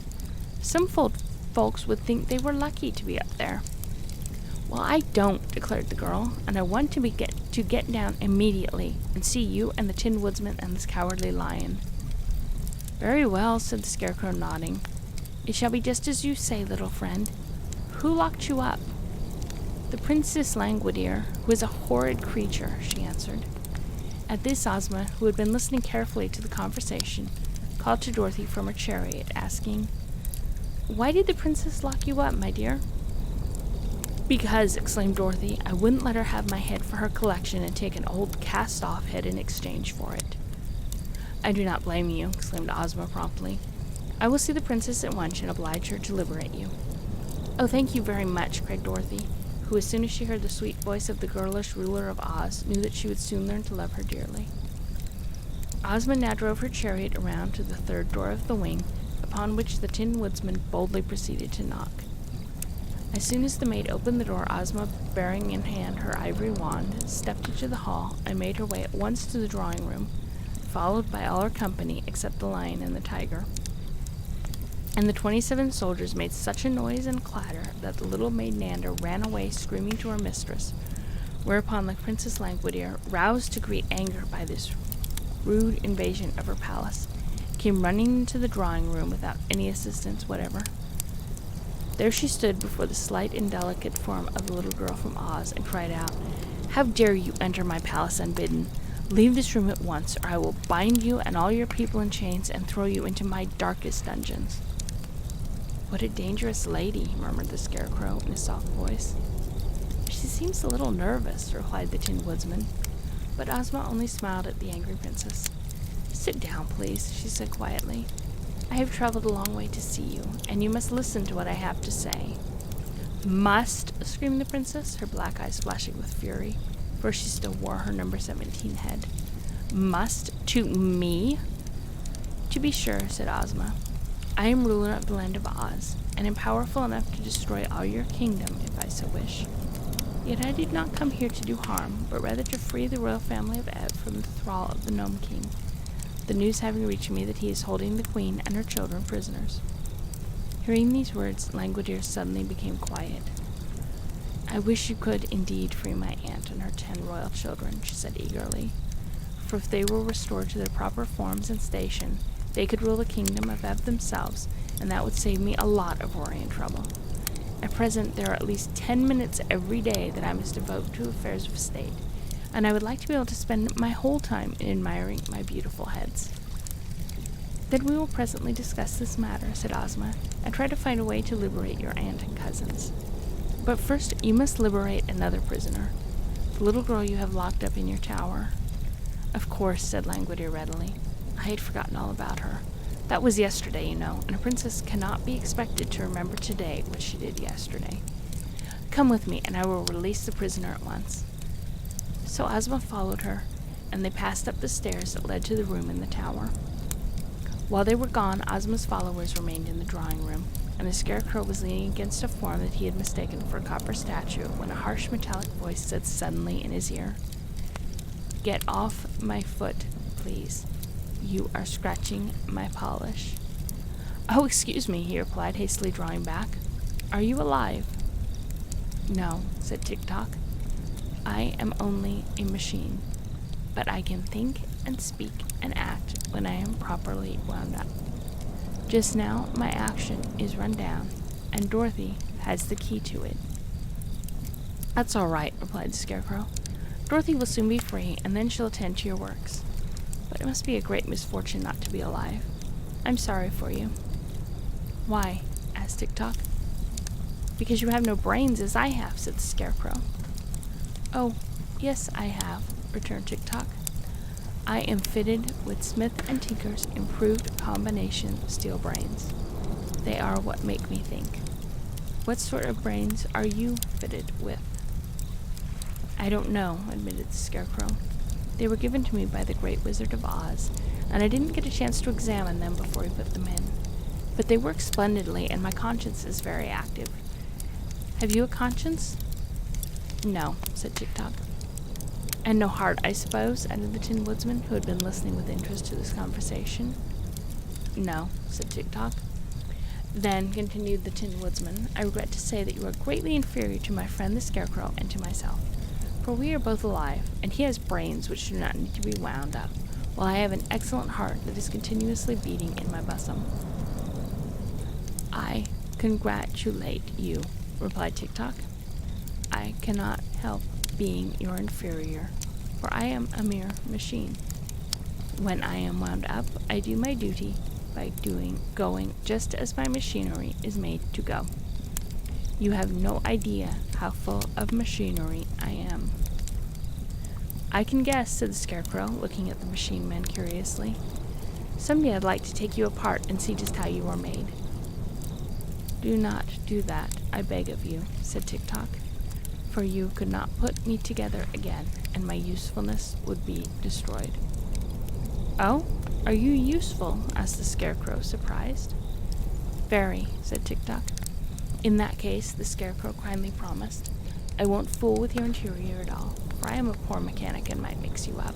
Some folks would think they were lucky to be up there." "Well, I don't," declared the girl, "and I want to get down immediately and see you and the Tin Woodsman and this Cowardly Lion." "Very well," said the Scarecrow, nodding. "It shall be just as you say, little friend. Who locked you up?" "The Princess Langwidere, who is a horrid creature," she answered. At this, Ozma, who had been listening carefully to the conversation, called to Dorothy from her chariot, asking, "Why did the princess lock you up, my dear?" "Because," exclaimed Dorothy, "I wouldn't let her have my head for her collection and take an old cast-off head in exchange for it." "I do not blame you," exclaimed Ozma promptly. "I will see the princess at once and oblige her to liberate you." "Oh, thank you very much," cried Dorothy, who, as soon as she heard the sweet voice of the girlish ruler of Oz, knew that she would soon learn to love her dearly. Ozma now drove her chariot around to the third door of the wing, upon which the Tin Woodsman boldly proceeded to knock. As soon as the maid opened the door, Ozma, bearing in hand her ivory wand, stepped into the hall and made her way at once to the drawing room, followed by all her company except the lion and the tiger. And the 27 soldiers made such a noise and clatter that the little maid Nanda ran away screaming to her mistress, whereupon the Princess Langwidere, roused to great anger by this rude invasion of her palace, came running into the drawing room without any assistance whatever. There she stood before the slight and delicate form of the little girl from Oz and cried out, "How dare you enter my palace unbidden? Leave this room at once, or I will bind you and all your people in chains and throw you into my darkest dungeons." "What a dangerous lady," murmured the Scarecrow in a soft voice. "She seems a little nervous," replied the Tin Woodsman, but Ozma only smiled at the angry princess. "Sit down, please," she said quietly. "I have traveled a long way to see you, and you must listen to what I have to say." "Must?" screamed the princess, her black eyes flashing with fury, for she still wore her number 17 head. "Must? To me?" "To be sure," said Ozma. "I am ruler of the land of Oz, and am powerful enough to destroy all your kingdom if I so wish. Yet I did not come here to do harm, but rather to free the royal family of Ev from the thrall of the Gnome King, the news having reached me that he is holding the queen and her children prisoners." Hearing these words, Langwidere suddenly became quiet. "I wish you could indeed free my aunt and her 10 royal children," she said eagerly, "for if they were restored to their proper forms and station, they could rule the kingdom of Ev themselves, and that would save me a lot of worry and trouble. At present, there are at least 10 minutes every day that I must devote to affairs of state, and I would like to be able to spend my whole time in admiring my beautiful heads." Then we will presently discuss this matter, said Ozma, and try to find a way to liberate your aunt and cousins. But first, you must liberate another prisoner, the little girl you have locked up in your tower. Of course, said Langwidere readily. I had forgotten all about her. That was yesterday, you know, and a princess cannot be expected to remember today what she did yesterday. Come with me, and I will release the prisoner at once. So Ozma followed her, and they passed up the stairs that led to the room in the tower. While they were gone, Ozma's followers remained in the drawing room, and the Scarecrow was leaning against a form that he had mistaken for a copper statue when a harsh metallic voice said suddenly in his ear, Get off my foot, please. You are scratching my polish. Oh, excuse me, he replied, hastily drawing back. Are you alive? No, said Tick-Tock. I am only a machine, but I can think and speak and act when I am properly wound up. Just now, my action is run down, and Dorothy has the key to it. That's all right, replied the Scarecrow. Dorothy will soon be free, and then she'll attend to your works. But it must be a great misfortune not to be alive. I'm sorry for you. Why? asked Tick-Tock. Because you have no brains as I have, said the Scarecrow. Oh, yes, I have, returned Tick-Tock. I am fitted with Smith & Tinker's improved combination steel brains. They are what make me think. What sort of brains are you fitted with? I don't know, admitted the Scarecrow. They were given to me by the Great Wizard of Oz, and I didn't get a chance to examine them before he put them in. But they work splendidly, and my conscience is very active. Have you a conscience? No, said Tick-Tock. And no heart, I suppose, added the Tin Woodsman, who had been listening with interest to this conversation. No, said Tick-Tock. Then, continued the Tin Woodsman, I regret to say that you are greatly inferior to my friend the Scarecrow and to myself. For we are both alive, and he has brains which do not need to be wound up, while I have an excellent heart that is continuously beating in my bosom. I congratulate you, replied Tick-Tock. I cannot help being your inferior, for I am a mere machine. When I am wound up, I do my duty by going just as my machinery is made to go. You have no idea how full of machinery I am. I can guess, said the Scarecrow, looking at the machine man curiously. Someday I'd like to take you apart and see just how you are made. Do not do that, I beg of you, said Tick-Tock, for you could not put me together again, and my usefulness would be destroyed. Oh, are you useful? Asked the Scarecrow, surprised. Very, said Tick-Tock. In that case, the Scarecrow kindly promised, I won't fool with your interior at all, for I am a poor mechanic and might mix you up.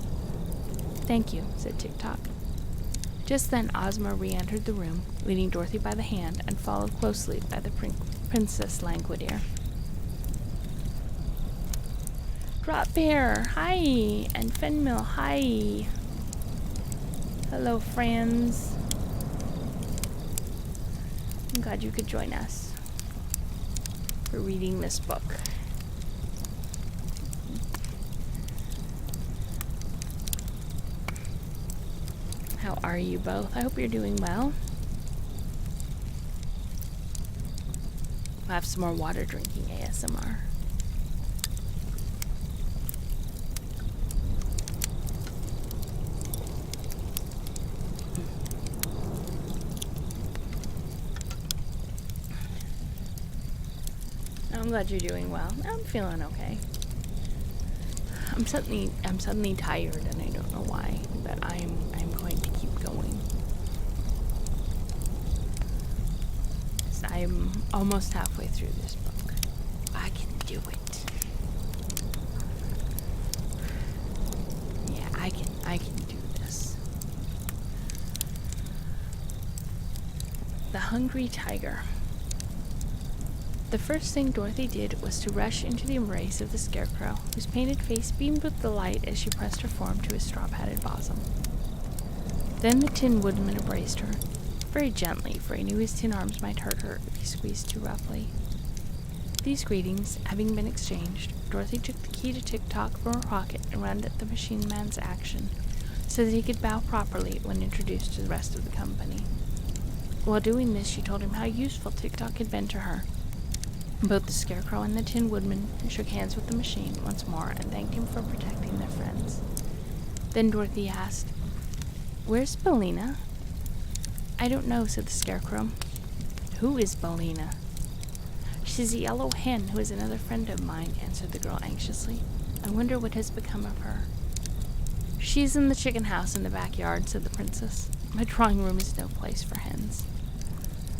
Thank you, said Tick-Tock. Just then Ozma re-entered the room, leading Dorothy by the hand and followed closely by the Princess Langwidere. Drop Bear, hi! And Fenmil, hi! Hello, friends. I'm glad you could join us for reading this book. How are you both? I hope you're doing well. I'll have some more water drinking ASMR. I'm glad you're doing well. I'm feeling okay. I'm suddenly tired, and I don't know why, but I'm going to keep going. So I'm almost halfway through this book. I can do it. Yeah, I can do this. The Hungry Tiger. The first thing Dorothy did was to rush into the embrace of the Scarecrow, whose painted face beamed with delight as she pressed her form to his straw-padded bosom. Then the Tin Woodman embraced her, very gently, for he knew his tin arms might hurt her if he squeezed too roughly. These greetings having been exchanged, Dorothy took the key to Tick-Tock from her pocket and ran at the machine man's action, so that he could bow properly when introduced to the rest of the company. While doing this, she told him how useful Tick-Tock had been to her. Both the Scarecrow and the Tin Woodman shook hands with the machine once more and thanked him for protecting their friends. Then Dorothy asked, "Where's Billina?" "I don't know," said the Scarecrow. "Who is Billina?" "She's a yellow hen who is another friend of mine," answered the girl anxiously. "I wonder what has become of her." "She's in the chicken house in the backyard," said the princess. "My drawing room is no place for hens."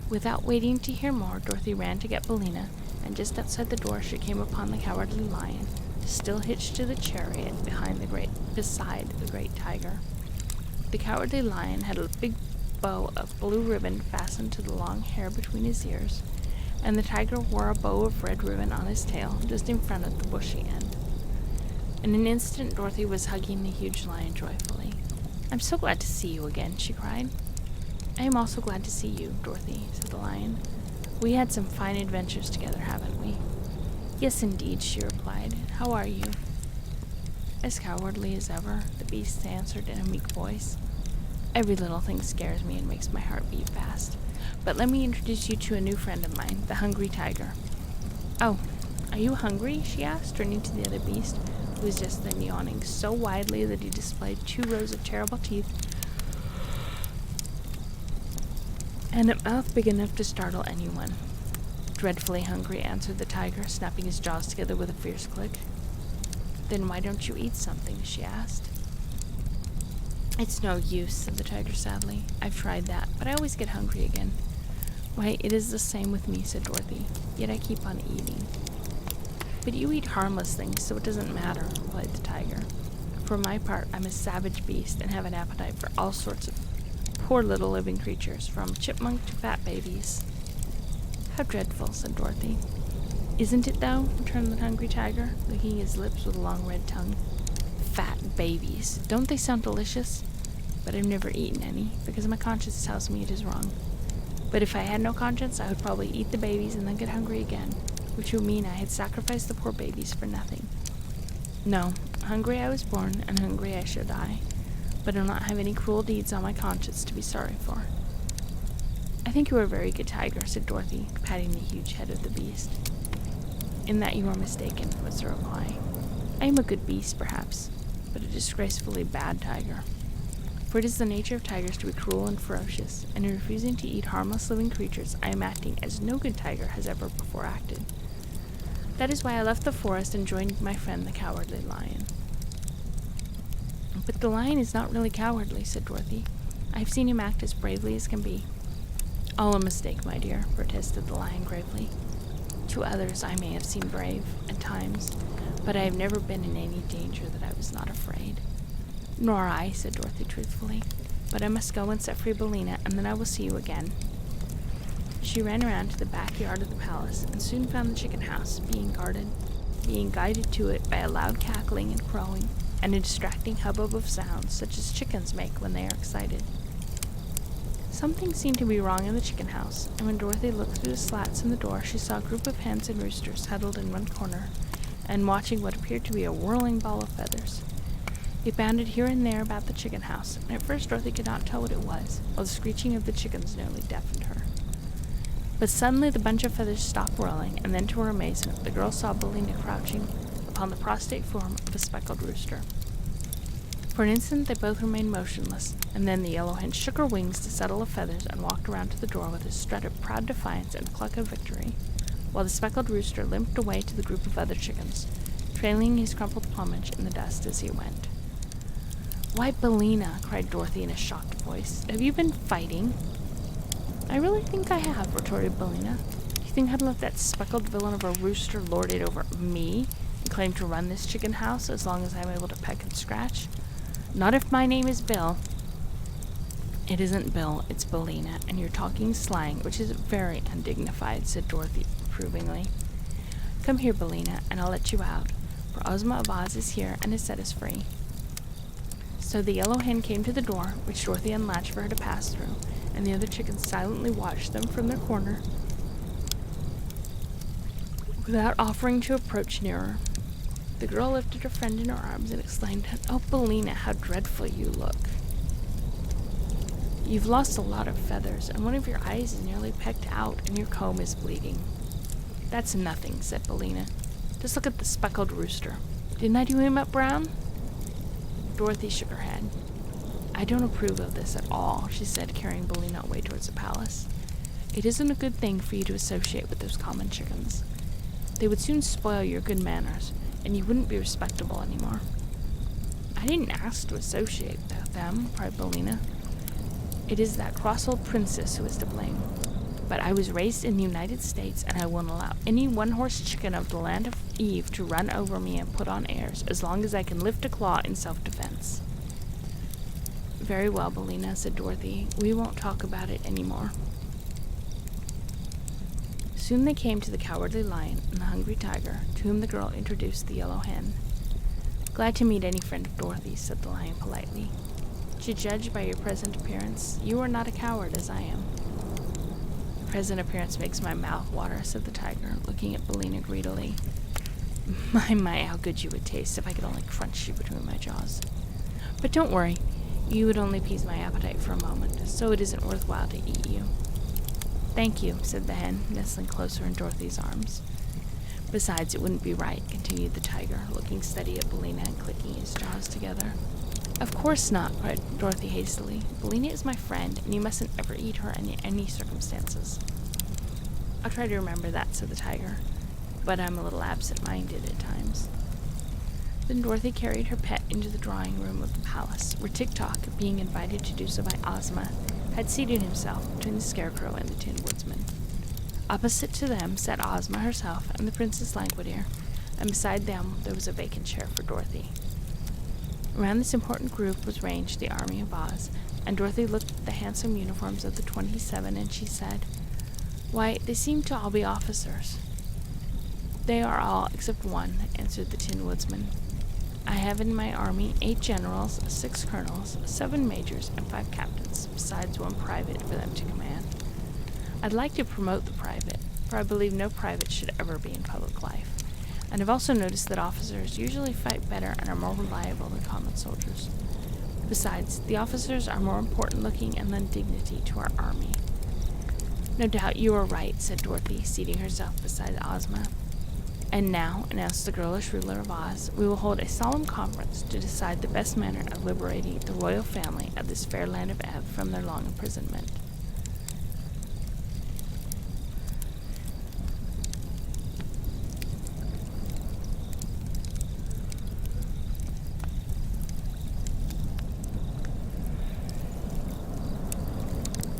Without waiting to hear more, Dorothy ran to get Billina, and just outside the door she came upon the Cowardly Lion, still hitched to the chariot beside the great tiger. The Cowardly Lion had a big bow of blue ribbon fastened to the long hair between his ears, and the tiger wore a bow of red ribbon on his tail, just in front of the bushy end. In an instant, Dorothy was hugging the huge lion joyfully. "I'm so glad to see you again," she cried. "I am also glad to see you, Dorothy," said the lion. "We had some fine adventures together, haven't we?" "Yes, indeed," she replied. "How are you?" "As cowardly as ever," the beast answered in a meek voice. "Every little thing scares me and makes my heart beat fast. But let me introduce you to a new friend of mine, the Hungry Tiger." "Oh, are you hungry?" she asked, turning to the other beast, who was just then yawning so widely that he displayed 2 rows of terrible teeth and a mouth big enough to startle anyone. "Dreadfully hungry," answered the tiger, snapping his jaws together with a fierce click. "Then why don't you eat something?" she asked. "It's no use," said the tiger sadly. "I've tried that, but I always get hungry again." "Why, it is the same with me," said Dorothy, "yet I keep on eating." "But you eat harmless things, so it doesn't matter," replied the tiger. "For my part, I'm a savage beast and have an appetite for all sorts of poor little living creatures, from chipmunk to fat babies." "How dreadful," said Dorothy. "Isn't it, though?" returned the Hungry Tiger, licking his lips with a long red tongue. "Fat babies. Don't they sound delicious? But I've never eaten any, because my conscience tells me it is wrong. But if I had no conscience, I would probably eat the babies and then get hungry again, which would mean I had sacrificed the poor babies for nothing. No, hungry I was born, and hungry I shall die, but I'll not have any cruel deeds on my conscience to be sorry for." "I think you are a very good tiger," said Dorothy, patting the huge head of the beast. "In that you are mistaken," was the reply. "I am a good beast, perhaps, but a disgracefully bad tiger. For it is the nature of tigers to be cruel and ferocious, and in refusing to eat harmless living creatures, I am acting as no good tiger has ever before acted. That is why I left the forest and joined my friend the Cowardly Lion." "But the lion is not really cowardly," said Dorothy. "I have seen him act as bravely as can be." "All a mistake, my dear," protested the lion gravely. "To others I may have seemed brave, at times, but I have never been in any danger that I was not afraid." "Nor I," said Dorothy truthfully. "But I must go and set free Billina, and then I will see you again." She ran around to the backyard of the palace, and soon found the chicken house being guided to it by a loud cackling and crowing, and a distracting hubbub of sounds such as chickens make when they are excited. Something seemed to be wrong in the chicken house, and when Dorothy looked through the slats in the door, she saw a group of hens and roosters huddled in one corner, and watching what appeared to be a whirling ball of feathers. It bounded here and there about the chicken house, and at first Dorothy could not tell what it was, while the screeching of the chickens nearly deafened her. But suddenly the bunch of feathers stopped whirling, and then to her amazement, the girl saw Billina crouching upon the prostrate form of a speckled rooster. For an instant they both remained motionless, and then the yellow hen shook her wings to settle the feathers and walked around to the door with a strut of proud defiance and a cluck of victory, while the speckled rooster limped away to the group of other chickens, trailing his crumpled plumage in the dust as he went. "Why, Billina," cried Dorothy in a shocked voice, "have you been fighting?" "I really think I have," retorted Billina. "Do you think I'd let that speckled villain of a rooster lord it over me and claim to run this chicken house as long as I'm able to peck and scratch? Not if my name is Bill." "It isn't Bill, it's Billina, and you're talking slang, which is very undignified," said Dorothy approvingly. "Come here, Billina, and I'll let you out, for Ozma of Oz is here and has set us free." So the yellow hen came to the door, which Dorothy unlatched for her to pass through, and the other chickens silently watched them from their corner without offering to approach nearer. The girl lifted her friend in her arms and exclaimed, "Oh, Bellina, how dreadful you look. You've lost a lot of feathers, and one of your eyes is nearly pecked out, and your comb is bleeding." "That's nothing," said Bellina. "Just look at the speckled rooster. Didn't I do him up brown?" Dorothy shook her head. "I don't approve of this at all," she said, carrying Bellina away towards the palace. "It isn't a good thing for you to associate with those common chickens. They would soon spoil your good manners, and you wouldn't be respectable anymore." "I didn't ask to associate with them," cried Bellina. "It is that cross old princess who is to blame. But I was raised in the United States, and I won't allow any one-horse chicken of the land of Eve to run over me and put on airs, as long as I can lift a claw in self-defense." "Very well, Bellina," said Dorothy. "We won't talk about it any more." Soon they came to the Cowardly Lion and the Hungry Tiger, to whom the girl introduced the Yellow Hen. "Glad to meet any friend of Dorothy's," said the lion politely. "To judge by your present appearance, you are not a coward, as I am." "Your present appearance makes my mouth water," said the tiger, looking at Bellina greedily. My, how good you would taste if I could only crunch you between my jaws. But don't worry, you would only appease my appetite for a moment, so it isn't worthwhile to eat you." "Thank you," said the hen, nestling closer in Dorothy's arms. "Besides, it wouldn't be right," continued the tiger, looking steady at Bellina and clicking his jaws together. "Of course not," cried Dorothy hastily. "Bellina is my friend, and you mustn't ever eat her in any circumstances." "I'll try to remember that," said the tiger, "but I'm a little absent-minded at times." Then Dorothy carried her pet into the drawing room of the palace, where Tik-Tok, being invited to do so by Ozma, had seated himself between the Scarecrow and the Tin Woodsman. Opposite to them sat Ozma herself and the Princess Langwidere, and beside them there was a vacant chair for Dorothy. Around this important group was ranged the army of Oz, and Dorothy looked at the handsome uniforms of the 27, and she said, "Why, they seem to all be officers." "They are all except one," answered the Tin Woodsman. "I have in my army 8 generals, 6 colonels, 7 majors, and 5 captains, besides 1 private for them to command. I'd like to promote the private, for I believe no private should ever be in public life, and I've also noticed that officers usually fight better and are more reliable than common soldiers. Besides, the officers are more important looking and lend dignity to our army." "No doubt you are right," said Dorothy, seating herself beside Ozma. "And now," announced the girlish ruler of Oz, "we will hold a solemn conference to decide the best manner of liberating the royal family of this fair land of Ev from their long imprisonment."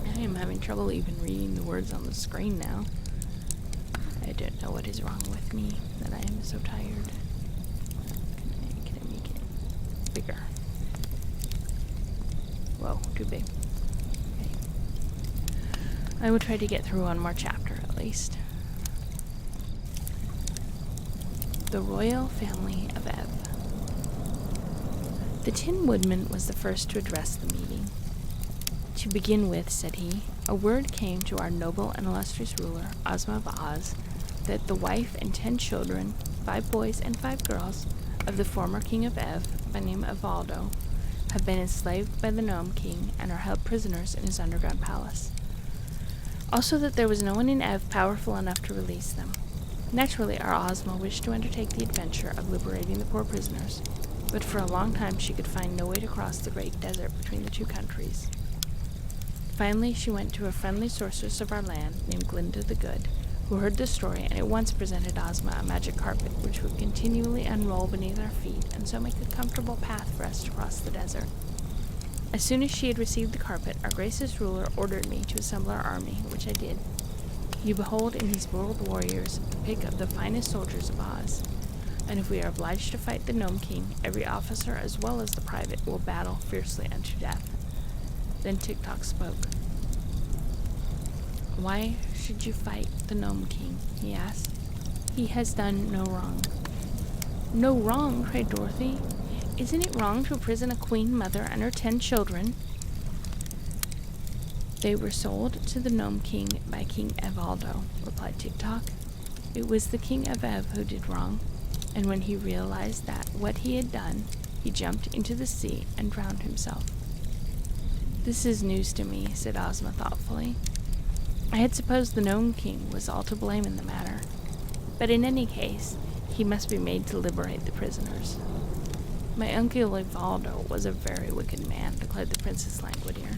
I am having trouble even reading the words on the screen now. I don't know what is wrong with me, that I am so tired. Can I make it bigger? Whoa, too big. Okay. I will try to get through one more chapter, at least. The Royal Family of Ev. The Tin Woodman was the first to address the meeting. "To begin with," said he, "a word came to our noble and illustrious ruler, Ozma of Oz, that the wife and 10 children, 5 boys and 5 girls, of the former king of Ev, by name Evaldo, have been enslaved by the Gnome King and are held prisoners in his underground palace. Also that there was no one in Ev powerful enough to release them. Naturally, our Ozma wished to undertake the adventure of liberating the poor prisoners, but for a long time she could find no way to cross the great desert between the 2 countries. Finally, she went to a friendly sorceress of our land named Glinda the Good, who heard the story and at once presented Ozma a magic carpet which would continually unroll beneath our feet and so make a comfortable path for us to cross the desert. As soon as she had received the carpet, our gracious ruler ordered me to assemble our army, which I did. You behold in these bold warriors the pick of the finest soldiers of Oz, and if we are obliged to fight the Gnome King, every officer as well as the private will battle fiercely unto death." Then Tik-Tok spoke. "Why should you fight the Gnome King?" he asked. "He has done no wrong." "No wrong?" cried Dorothy. "Isn't it wrong to imprison a queen mother and her 10 children?" "They were sold to the Gnome King by King Evaldo," replied Tik-Tok. "It was the King of Ev who did wrong. And when he realized what he had done, he jumped into the sea and drowned himself. "This is news to me," said Ozma thoughtfully. "I had supposed the Gnome King was all to blame in the matter, but in any case, he must be made to liberate the prisoners." "My uncle Evaldo was a very wicked man," declared the Princess Languideer.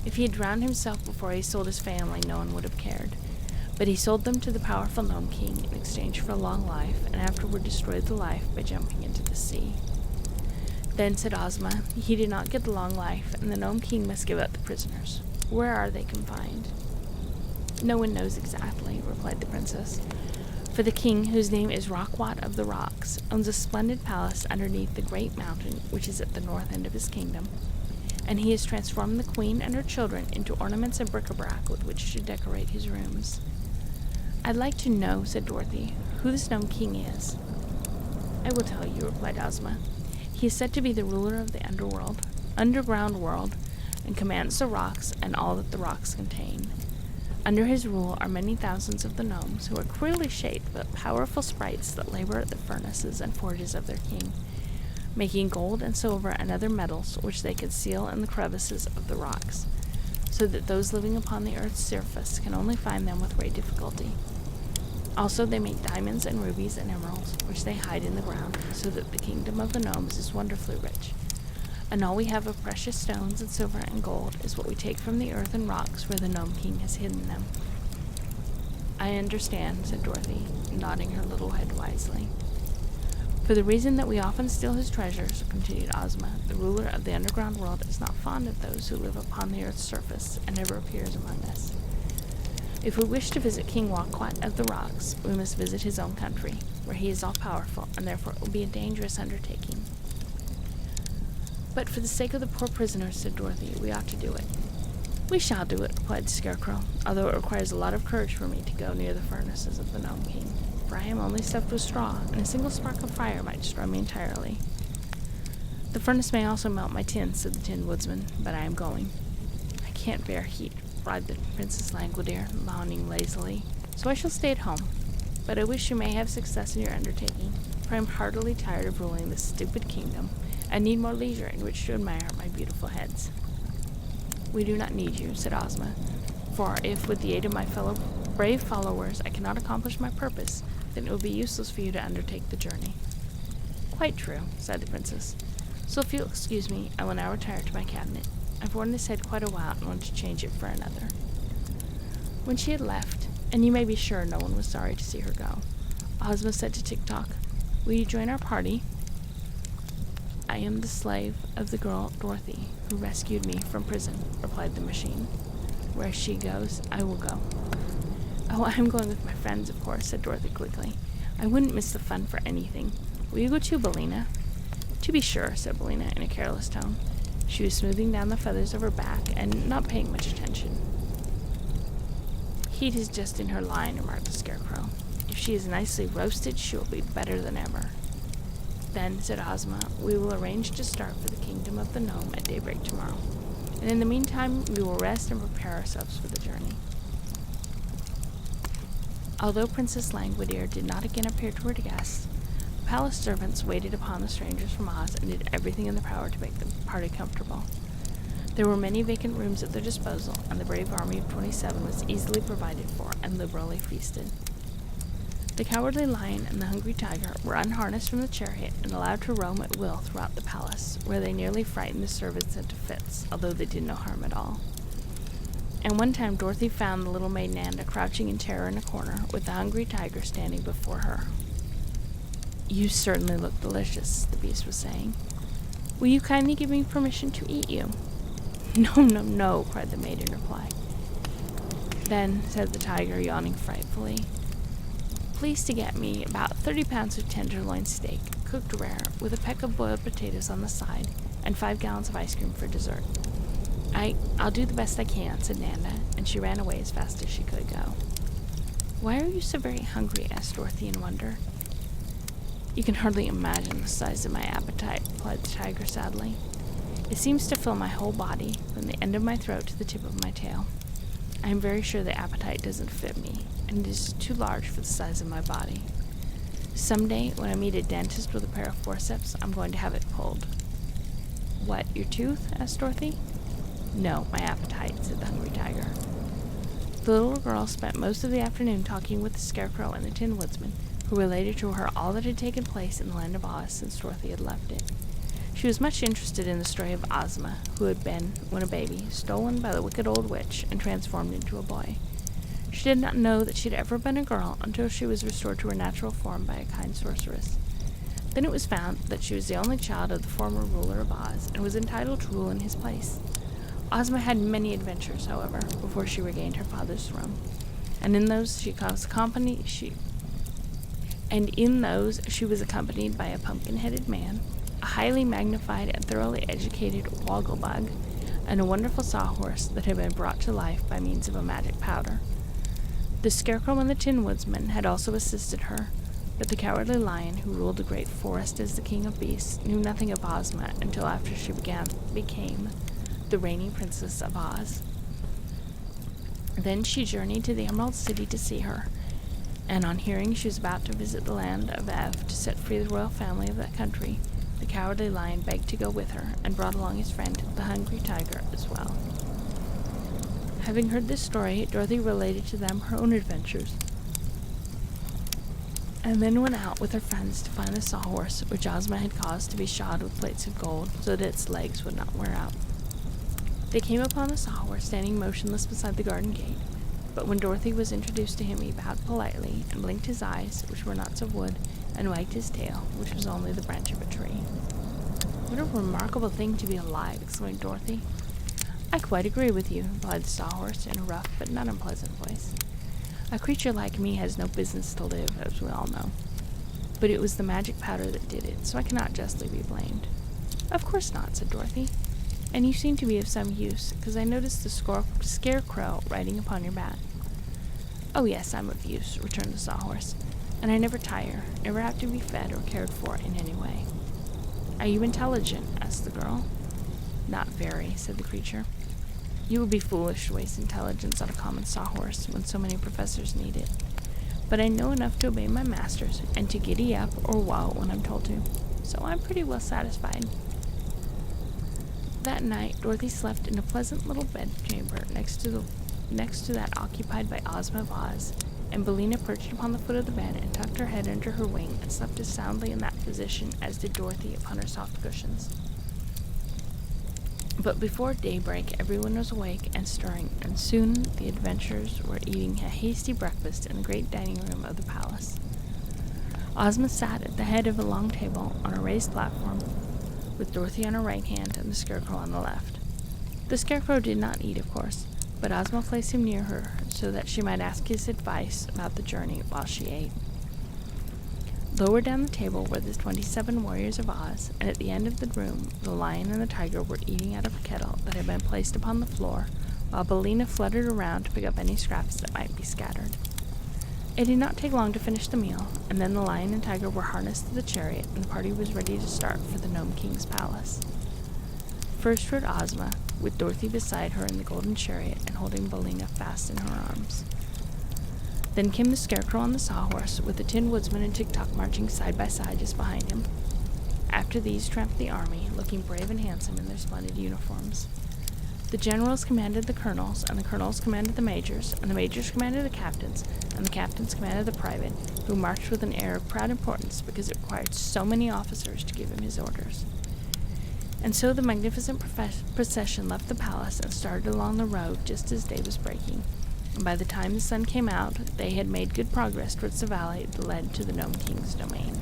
"If he had drowned himself before he sold his family, no one would have cared. But he sold them to the powerful Gnome King in exchange for a long life, and afterward destroyed the life by jumping into the sea." "Then," said Ozma, "he did not get the long life, and the Gnome King must give up the prisoners. Where are they confined?" "No one knows exactly," replied the princess. "For the king, whose name is Rockwat of the Rocks, owns a splendid palace underneath the great mountain which is at the north end of his kingdom, and he has transformed the queen and her children into ornaments and bric-a-brac with which to decorate his rooms." "I'd like to know," said Dorothy, "who this Gnome King is." "I will tell you," replied Ozma. "He is said to be the ruler of the underground world, and commands the rocks and all that the rocks contain. Under his rule are many thousands of the gnomes, who are queerly shaped but powerful sprites that labor at the furnaces and forges of their king, making gold and silver and other metals which they conceal in the crevices of the rocks, so that those living upon the earth's surface can only find them with great difficulty. Also they make diamonds and rubies and emeralds, which they hide in the ground, so that the kingdom of the gnomes is wonderfully rich. And all we have of precious stones and silver and gold is what we take from the earth and rocks where the Gnome King has hidden them." "I understand," said Dorothy, nodding her little head wisely. "For the reason that we often steal his treasures," continued Ozma, "the ruler of the underground world is not fond of those who live upon the earth's surface and never appears among us. If we wish to visit King Rockwat of the Rocks, we must visit his own country, where he is all-powerful, and therefore it will be a dangerous undertaking." "But for the sake of the poor prisoners," said Dorothy, "we ought to do it." "We shall do it," replied the Scarecrow, "although it requires a lot of courage for me to go near the furnaces of the Gnome King, for I am only stuffed with straw, and a single spark of fire might destroy me entirely." "The furnace may also melt my tin," said the Tin Woodsman, "but I am going." "I can't bear heat," replied the Princess Languideer, yawning lazily, "so I shall stay at home. But I wish you may have success in your undertaking, for I am heartily tired of ruling this stupid kingdom, and need more leisure in which to admire my beautiful heads." "We do not need you," said Ozma, "for if, with the aid of my brave followers, I cannot accomplish my purpose, then it will be useless for you to undertake the journey." "Quite true," sighed the princess. "So if you'll excuse me, I will now retire to my cabinet. I've worn this head quite a while and want to change it for another." When she had left, and you may be sure no one was sorry to see her go, Ozma said to Tik-Tok, "Will you join our party?" "I am the slave of the girl Dorothy, who rescued me from prison," replied the machine. "Where she goes, I will go." "Oh, I'm going with my friends, of course," said Dorothy quickly. "I wouldn't miss the fun for anything. Will you go too, Billina?" "To be sure," said Billina in a careless tone. She was smoothing down the feathers of her back and not paying much attention. "Heat is just in her line," remarked the Scarecrow. "If she is nicely roasted, she will be better than ever." "Then," said Ozma, "we will arrange to start for the kingdom of the gnome at daybreak tomorrow, and in the meantime we will rest and prepare ourselves for the journey." Although Princess Languideer did not again appear to her guests, the palace servants waited upon the strangers from Oz and did everything in their power to make the party comfortable. There were many vacant rooms at their disposal, and the brave army of 27 was easily provided for and liberally feasted. The Cowardly Lion and the Hungry Tiger were unharnessed from the chariot and allowed to roam at will throughout the palace, where they nearly frightened the servants into fits, although they did no harm at all. And one time Dorothy found the little maid Nanda crouching in terror in a corner, with the Hungry Tiger standing before her. "You certainly look delicious," the beast was saying. "Will you kindly give me permission to eat you?" "No, no, no," cried the maid in reply. "Then," said the tiger, yawning frightfully, "please to get me about 30 pounds of tenderloin steak, cooked rare, with a peck of boiled potatoes on the side, and 5 gallons of ice cream for dessert." I'll do the best I can," said Nanda, and she ran away as fast as she could go. "Why are you so very hungry?" asked Dorothy in wonder. "You can hardly imagine the size of my appetite," replied the tiger sadly. "It seems to fill my whole body, from the end of my throat to the tip of my tail. I am very sure the appetite doesn't fit me, and it is too large for the size of my body. Someday, when I meet a dentist with a pair of forceps, I'm going to have it pulled. What, your tooth? Asked Dorothy. No, my appetite, said the Hungry Tiger. The little girl spent most of the afternoon talking with the Scarecrow and the Tin Woodsman, who related to her all that had taken place in the land of Oz since Dorothy had left it. She was much interested in the story of Ozma, who had been, when a baby, stolen by the wicked old witch and transformed into a boy. She did not know that she had ever been a girl until she was restored to her natural form by a kind sorceress. Then it was found that she was the only child of the former ruler of Oz and was entitled to rule in his place. Ozma had many adventures, however, before she regained her father's throne, and in those she was accompanied by a pumpkin-headed man, a highly magnified and thoroughly educated wogglebug, and a wonderful sawhorse that had been brought to life by means of a magic powder. The Scarecrow and the Tin Woodsman had also assisted her, but the Cowardly Lion, who ruled the great forest as the king of beasts, knew nothing of Ozma until after she became the reigning princess of Oz. Then she journeyed to the Emerald City to see her, and on hearing she was about to visit the land of Ev to set free the royal family of that country, the Cowardly Lion begged to go with her and brought along his friend, the Hungry Tiger, as well. Having heard this story, Dorothy related to them her own adventures, and then went out with her friends to find the sawhorse, which Ozma had caused to be shod with plates of gold so that its legs would not wear out. They came upon the sawhorse standing motionless beside the garden gate, but when Dorothy was introduced to him, he bowed politely and blinked his eyes, which were knots of wood, and wagged his tail, which was only the branch of a tree. "What a remarkable thing to be alive!" exclaimed Dorothy. "I quite agree with you," replied the sawhorse in a rough but not unpleasant voice. "A creature like me has no business to live, as we all know. But it was the magic powder that did it, so I cannot justly be blamed." "Of course not," said Dorothy. "And you seem to be of some use, because I noticed the Scarecrow riding upon your back." "Oh yes, I'm of use," returned the sawhorse, "and I never tire, never have to be fed or cared for in any way." "Are you intelligent?" asked the girl. "Not very," said the creature. "You would be foolish to waste intelligence on a common sawhorse when so many professors need it. But I know enough to obey my masters and to giddy up or whoa when I'm told to, so I'm pretty well satisfied." That night, Dorothy slept in a pleasant little bedchamber next to that occupied by Ozma of Oz, and Billina perched upon the foot of the bed and tucked her head under her wing and slept as soundly in that position as did Dorothy upon her soft cushions. But before daybreak, everyone was awake and stirring, and soon the adventurers were eating a hasty breakfast in the great dining room of the palace. Ozma sat at the head of a long table on a raised platform, with Dorothy on her right hand and the Scarecrow on the left. The Scarecrow did not eat, of course, but Ozma placed him near her so that she might ask his advice about the journey while she ate. Lower down the table were the 27 warriors of Oz, and at the end of the room the Lion and the Tiger were eating out of a kettle that had been placed upon the floor, while Billina fluttered around to pick up any scraps that might be scattered. It did not take long to finish the meal, and then the Lion and Tiger were harnessed to the chariot, and the party was ready to start for the Gnome King's palace. First rode Ozma, with Dorothy beside her in the golden chariot and holding Billina fast in her arms. Then came the Scarecrow on the sawhorse, with the Tin Woodsman and Tik-Tok marching side by side just behind him. After these tramped the army, looking brave and handsome in their splendid uniforms. The generals commanded the colonels, and the colonels commanded the majors, and the majors commanded the captains, and the captains commanded the private, who marched with an air of proud importance because it required so many officers to give him his orders. And so the magnificent procession left the palace and started along the road just as day was breaking, and by the time the sun came out, they had made good progress towards the valley that led to the Gnome King's domain.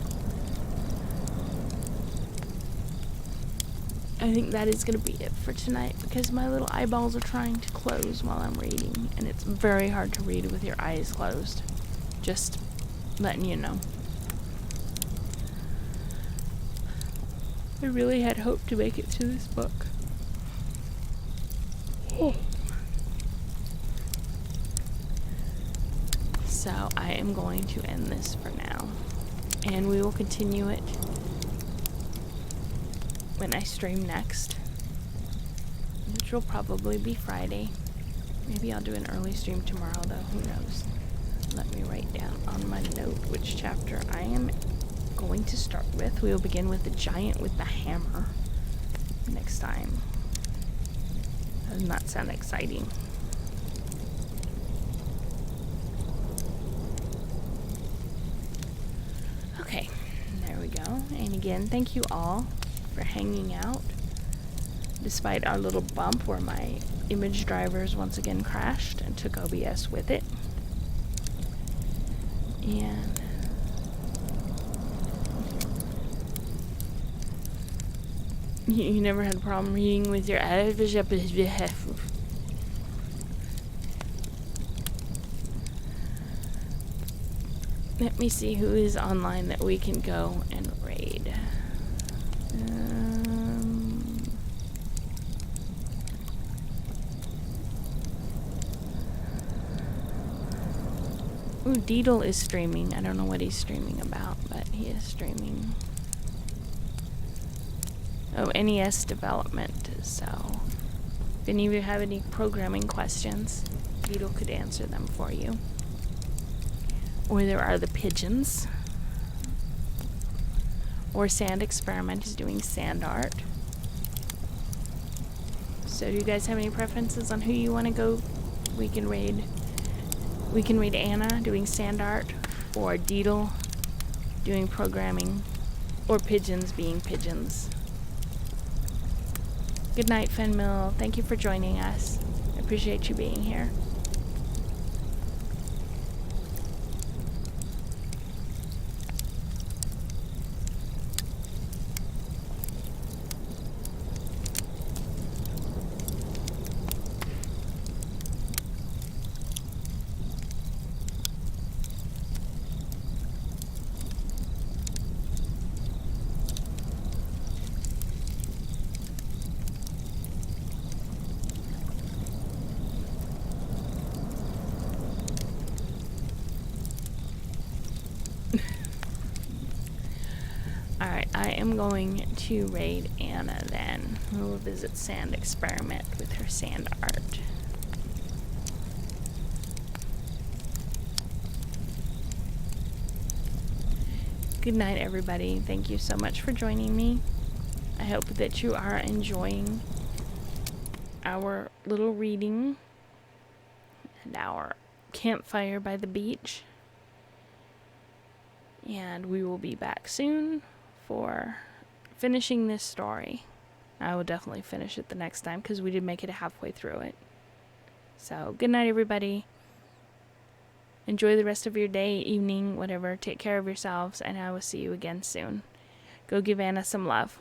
I think that is going to be it for tonight, because my little eyeballs are trying to close while I'm reading, and it's very hard to read with your eyes closed. Just letting you know. I really had hoped to make it through this book. So I am going to end this for now, and we will continue it when I stream next, which will probably be Friday. Maybe I'll do an early stream tomorrow, though, who knows. Let me write down on my note which chapter I am going to start with. We will begin with the giant with the hammer next time. That does not sound exciting. Okay, there we go. And again, thank you all for hanging out. Despite our little bump where my image drivers once again crashed and took OBS with it. And you never had a problem reading with your Let me see who is online that we can go and raid. Ooh, Deedle is streaming. I don't know what he's streaming about, but he is streaming. Oh, NES development. So, if any of you have any programming questions, Deedle could answer them for you. Or there are the pigeons. Or Sand Experiment is doing sand art. So do you guys have any preferences on who you want to go? We can raid Anna doing sand art, or Deedle doing programming, or pigeons being pigeons. Good night, Fenmill. Thank you for joining us. I appreciate you being here. Alright, I am going to raid Anna then. We will visit Sand Experiment with her sand art. Good night, everybody. Thank you so much for joining me. I hope that you are enjoying our little reading and our campfire by the beach. And we will be back soon for finishing this story. I will definitely finish it the next time because we did make it halfway through it. So, good night, everybody. Enjoy the rest of your day, evening, whatever. Take care of yourselves, and I will see you again soon. Go give Anna some love.